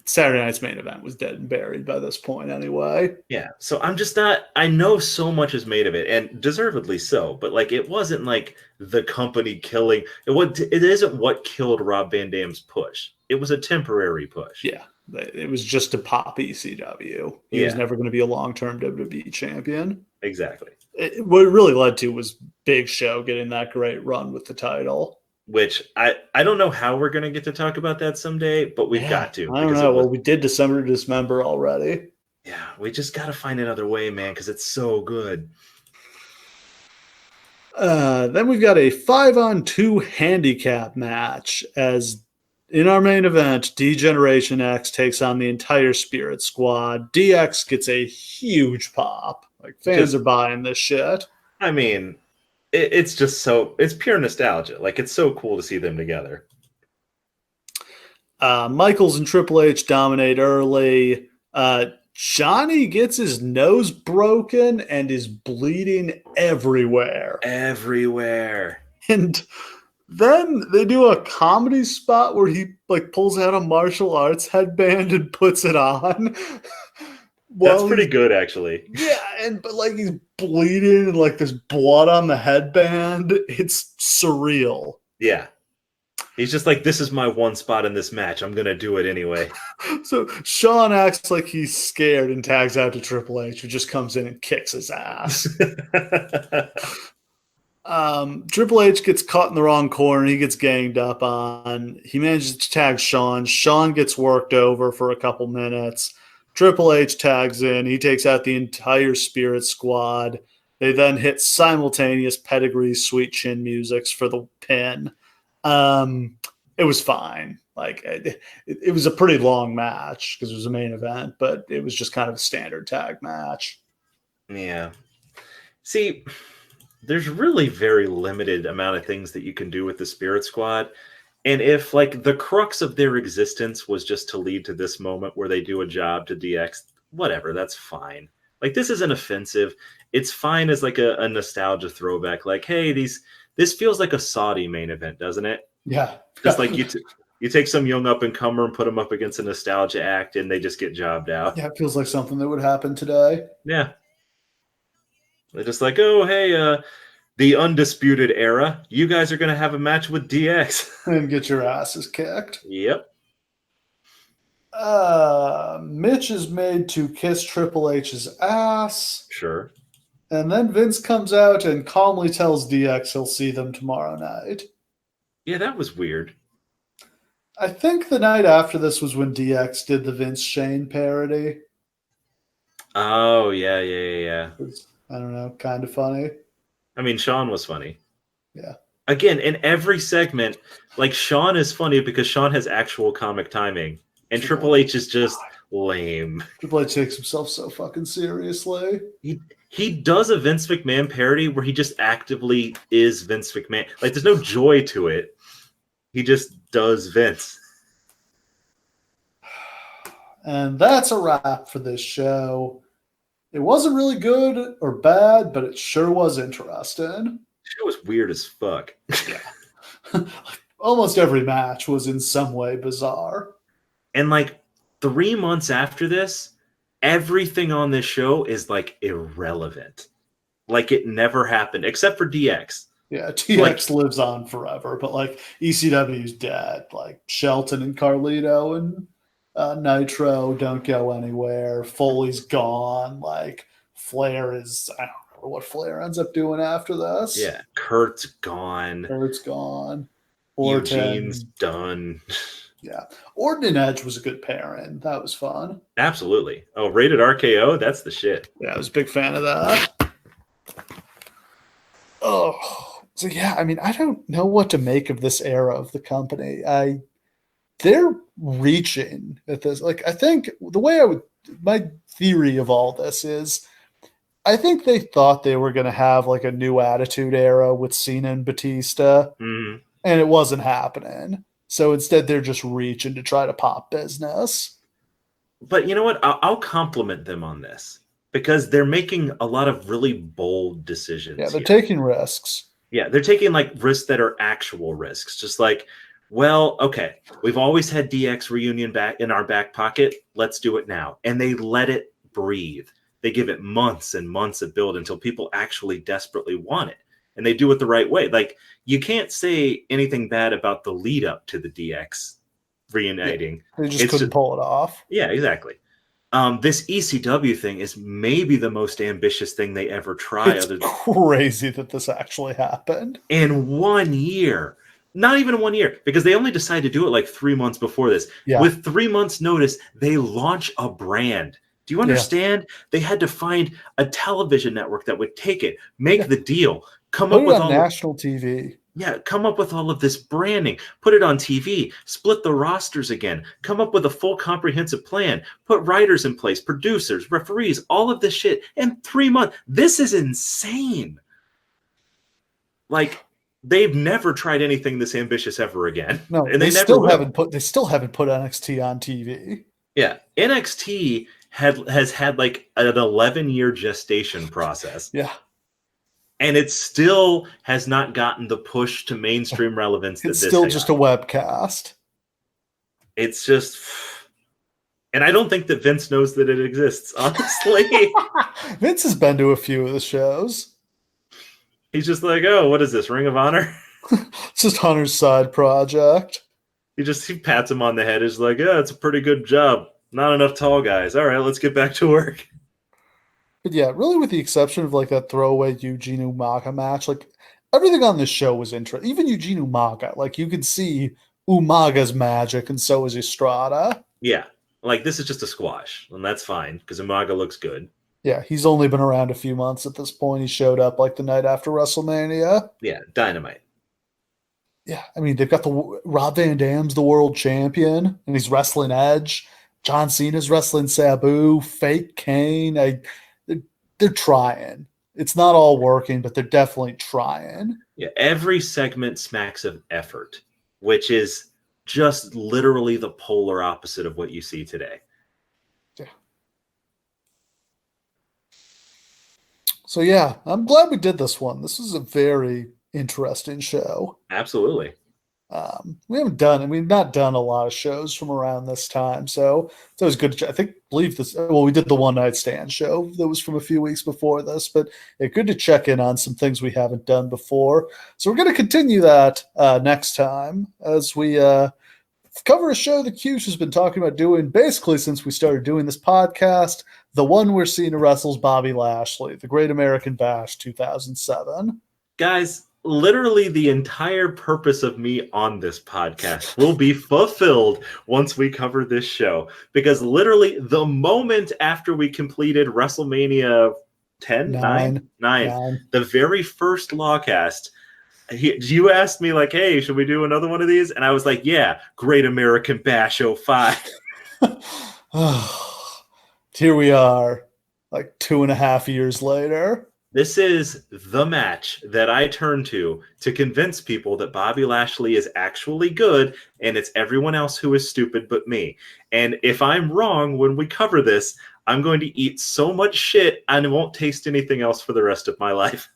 Saturday Night's main event was dead and buried by this point anyway. Yeah, so I'm just not... I know so much is made of it, and deservedly so, but like it wasn't like the company killing... It isn't what killed Rob Van Dam's push. It was a temporary push. Yeah, it was just to pop ECW. He was never going to be a long-term WWE champion. Exactly. What it really led to was Big Show getting that great run with the title. Which I don't know how we're going to get to talk about that someday, but we've got to. I don't know. Well, we did December to Dismember already. Yeah, we just got to find another way, man, because it's so good. Then we've got a 5-on-2 handicap match as in our main event, D-Generation X takes on the entire Spirit Squad. DX gets a huge pop. Like, fans are buying this shit. I mean... It's just it's pure nostalgia. Like, it's so cool to see them together. Michaels and Triple H dominate early. Johnny gets his nose broken and is bleeding everywhere. And then they do a comedy spot where he like pulls out a martial arts headband and puts it on. That's pretty good, actually. Yeah, but like he's bleeding and like there's blood on the headband. It's surreal. Yeah. He's just like, this is my one spot in this match. I'm going to do it anyway. So Shawn acts like he's scared and tags out to Triple H, who just comes in and kicks his ass. Triple H gets caught in the wrong corner. He gets ganged up on. He manages to tag Shawn. Shawn gets worked over for a couple minutes. Triple H tags in. He takes out the entire Spirit Squad. They then hit simultaneous Pedigree Sweet Chin musics for the pin. It was fine. Like it was a pretty long match because it was a main event, but it was just kind of a standard tag match. Yeah. See, there's really very limited amount of things that you can do with the Spirit Squad. And if like the crux of their existence was just to lead to this moment where they do a job to DX, whatever, that's fine. Like, this isn't offensive. It's fine as like a nostalgia throwback. Like, hey, this feels like a Saudi main event, doesn't it? Yeah. Just like You take some young up-and-comer and put them up against a nostalgia act, and they just get jobbed out. Yeah, it feels like something that would happen today. Yeah. They're just like, oh, hey, the Undisputed Era, you guys are going to have a match with DX. And get your asses kicked. Yep. Mitch is made to kiss Triple H's ass. Sure. And then Vince comes out and calmly tells DX he'll see them tomorrow night. Yeah, that was weird. I think the night after this was when DX did the Vince Shane parody. Oh, yeah. I don't know, kind of funny. I mean, Shawn was funny. Yeah. Again, in every segment, like, Shawn is funny because Shawn has actual comic timing, and Triple H is just lame. Triple H takes himself so fucking seriously. He does a Vince McMahon parody where he just actively is Vince McMahon. Like, there's no joy to it. He just does Vince. And that's a wrap for this show. It wasn't really good or bad, but it sure was interesting. It was weird as fuck. Yeah. Almost every match was in some way bizarre. And like 3 months after this, everything on this show is like irrelevant. Like it never happened, except for DX. Yeah, DX lives on forever, but like ECW's dead. Like Shelton and Carlito and Nitro don't go anywhere. Foley's gone. Like Flair is, I don't remember what Flair ends up doing after this. Yeah, Kurt's gone. Orton. Eugene's done. Yeah. Orton and Edge was a good pairing. That was fun. Absolutely. Oh, Rated RKO? That's the shit. Yeah, I was a big fan of that. Oh. So yeah, I mean, I don't know what to make of this era of the company. They're reaching at this. Like, I think the way my theory of all this is, I think they thought they were going to have like a new attitude era with Cena and Batista, and it wasn't happening. So instead, they're just reaching to try to pop business. But you know what? I'll compliment them on this because they're making a lot of really bold decisions. Yeah, they're taking risks. Yeah, they're taking like risks that are actual risks. Just like, well, okay, we've always had DX reunion back in our back pocket. Let's do it now. And they let it breathe. They give it months and months of build until people actually desperately want it. And they do it the right way. Like, you can't say anything bad about the lead up to the DX reuniting. Yeah, they just couldn't pull it off. Yeah, exactly. This ECW thing is maybe the most ambitious thing they ever try. It's crazy that this actually happened. In 1 year. Not even 1 year, because they only decided to do it like 3 months before this. Yeah. With 3 months' notice, they launch a brand. Do you understand? Yeah. They had to find a television network that would take it, make the deal, come up with all national TV. Yeah, come up with all of this branding, put it on TV, split the rosters again, come up with a full comprehensive plan, put writers in place, producers, referees, all of this shit in 3 months. This is insane. Like, they've never tried anything this ambitious ever again. No, and they still haven't put NXT on TV. Yeah, NXT has had like an 11-year gestation process. Yeah. And it still has not gotten the push to mainstream relevance. It's still just a webcast. It's just, and I don't think that Vince knows that it exists, honestly. Vince has been to a few of the shows. He's just like, oh, what is this, Ring of Honor? It's just Hunter's side project. He pats him on the head. He's like, yeah, it's a pretty good job. Not enough tall guys. All right, let's get back to work. But yeah, really with the exception of like that throwaway Eugene Umaga match, like everything on this show was interesting. Even Eugene Umaga, like you could see Umaga's magic and so is Estrada. Yeah, like this is just a squash and that's fine because Umaga looks good. Yeah, he's only been around a few months at this point. He showed up like the night after WrestleMania. Yeah, dynamite. Yeah, I mean, they've got Rob Van Dam's the world champion and he's wrestling Edge. John Cena's wrestling Sabu, fake Kane. They're trying. It's not all working, but they're definitely trying. Yeah, every segment smacks of effort, which is just literally the polar opposite of what you see today. Yeah. So yeah, I'm glad we did this one. This was a very interesting show. Absolutely. We've not done a lot of shows from around this time, so it's always good to, believe this, well, we did the One Night Stand show that was from a few weeks before this, but good to check in on some things we haven't done before. So we're going to continue that next time as we cover a show that Hughes has been talking about doing basically since we started doing this podcast, the one where Cena wrestles Bobby Lashley, the Great American Bash 2007. Guys, literally the entire purpose of me on this podcast will be fulfilled once we cover this show, because literally the moment after we completed WrestleMania 9, the very first Lawcast, you asked me like, hey, should we do another one of these? And I was like, yeah, Great American Bash 05. Here we are, like 2.5 years later. This is the match that I turn to convince people that Bobby Lashley is actually good, and it's everyone else who is stupid but me. And if I'm wrong when we cover this, I'm going to eat so much shit and won't taste anything else for the rest of my life.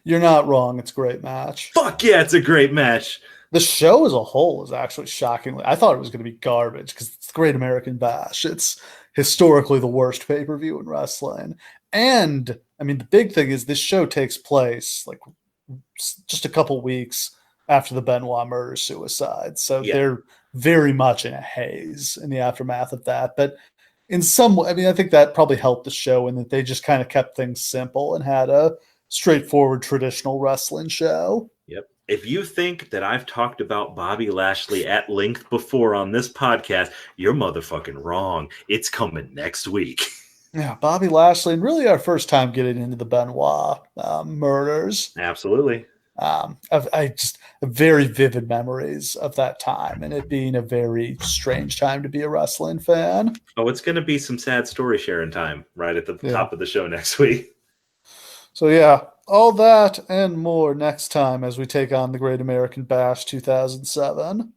You're not wrong. It's a great match. Fuck yeah, it's a great match. The show as a whole is actually shockingly, I thought it was going to be garbage because it's the Great American Bash. It's historically the worst pay-per-view in wrestling. And I mean, the big thing is this show takes place like just a couple weeks after the Benoit murder-suicide. So they're very much in a haze in the aftermath of that. But in some way, I mean, I think that probably helped the show in that they just kind of kept things simple and had a straightforward traditional wrestling show. Yep. If you think that I've talked about Bobby Lashley at length before on this podcast, you're motherfucking wrong. It's coming next week. Yeah, Bobby Lashley, and really our first time getting into the Benoit murders. Absolutely. I just very vivid memories of that time and it being a very strange time to be a wrestling fan. Oh, it's going to be some sad story sharing time right at the top of the show next week. So yeah, all that and more next time as we take on the Great American Bash 2007.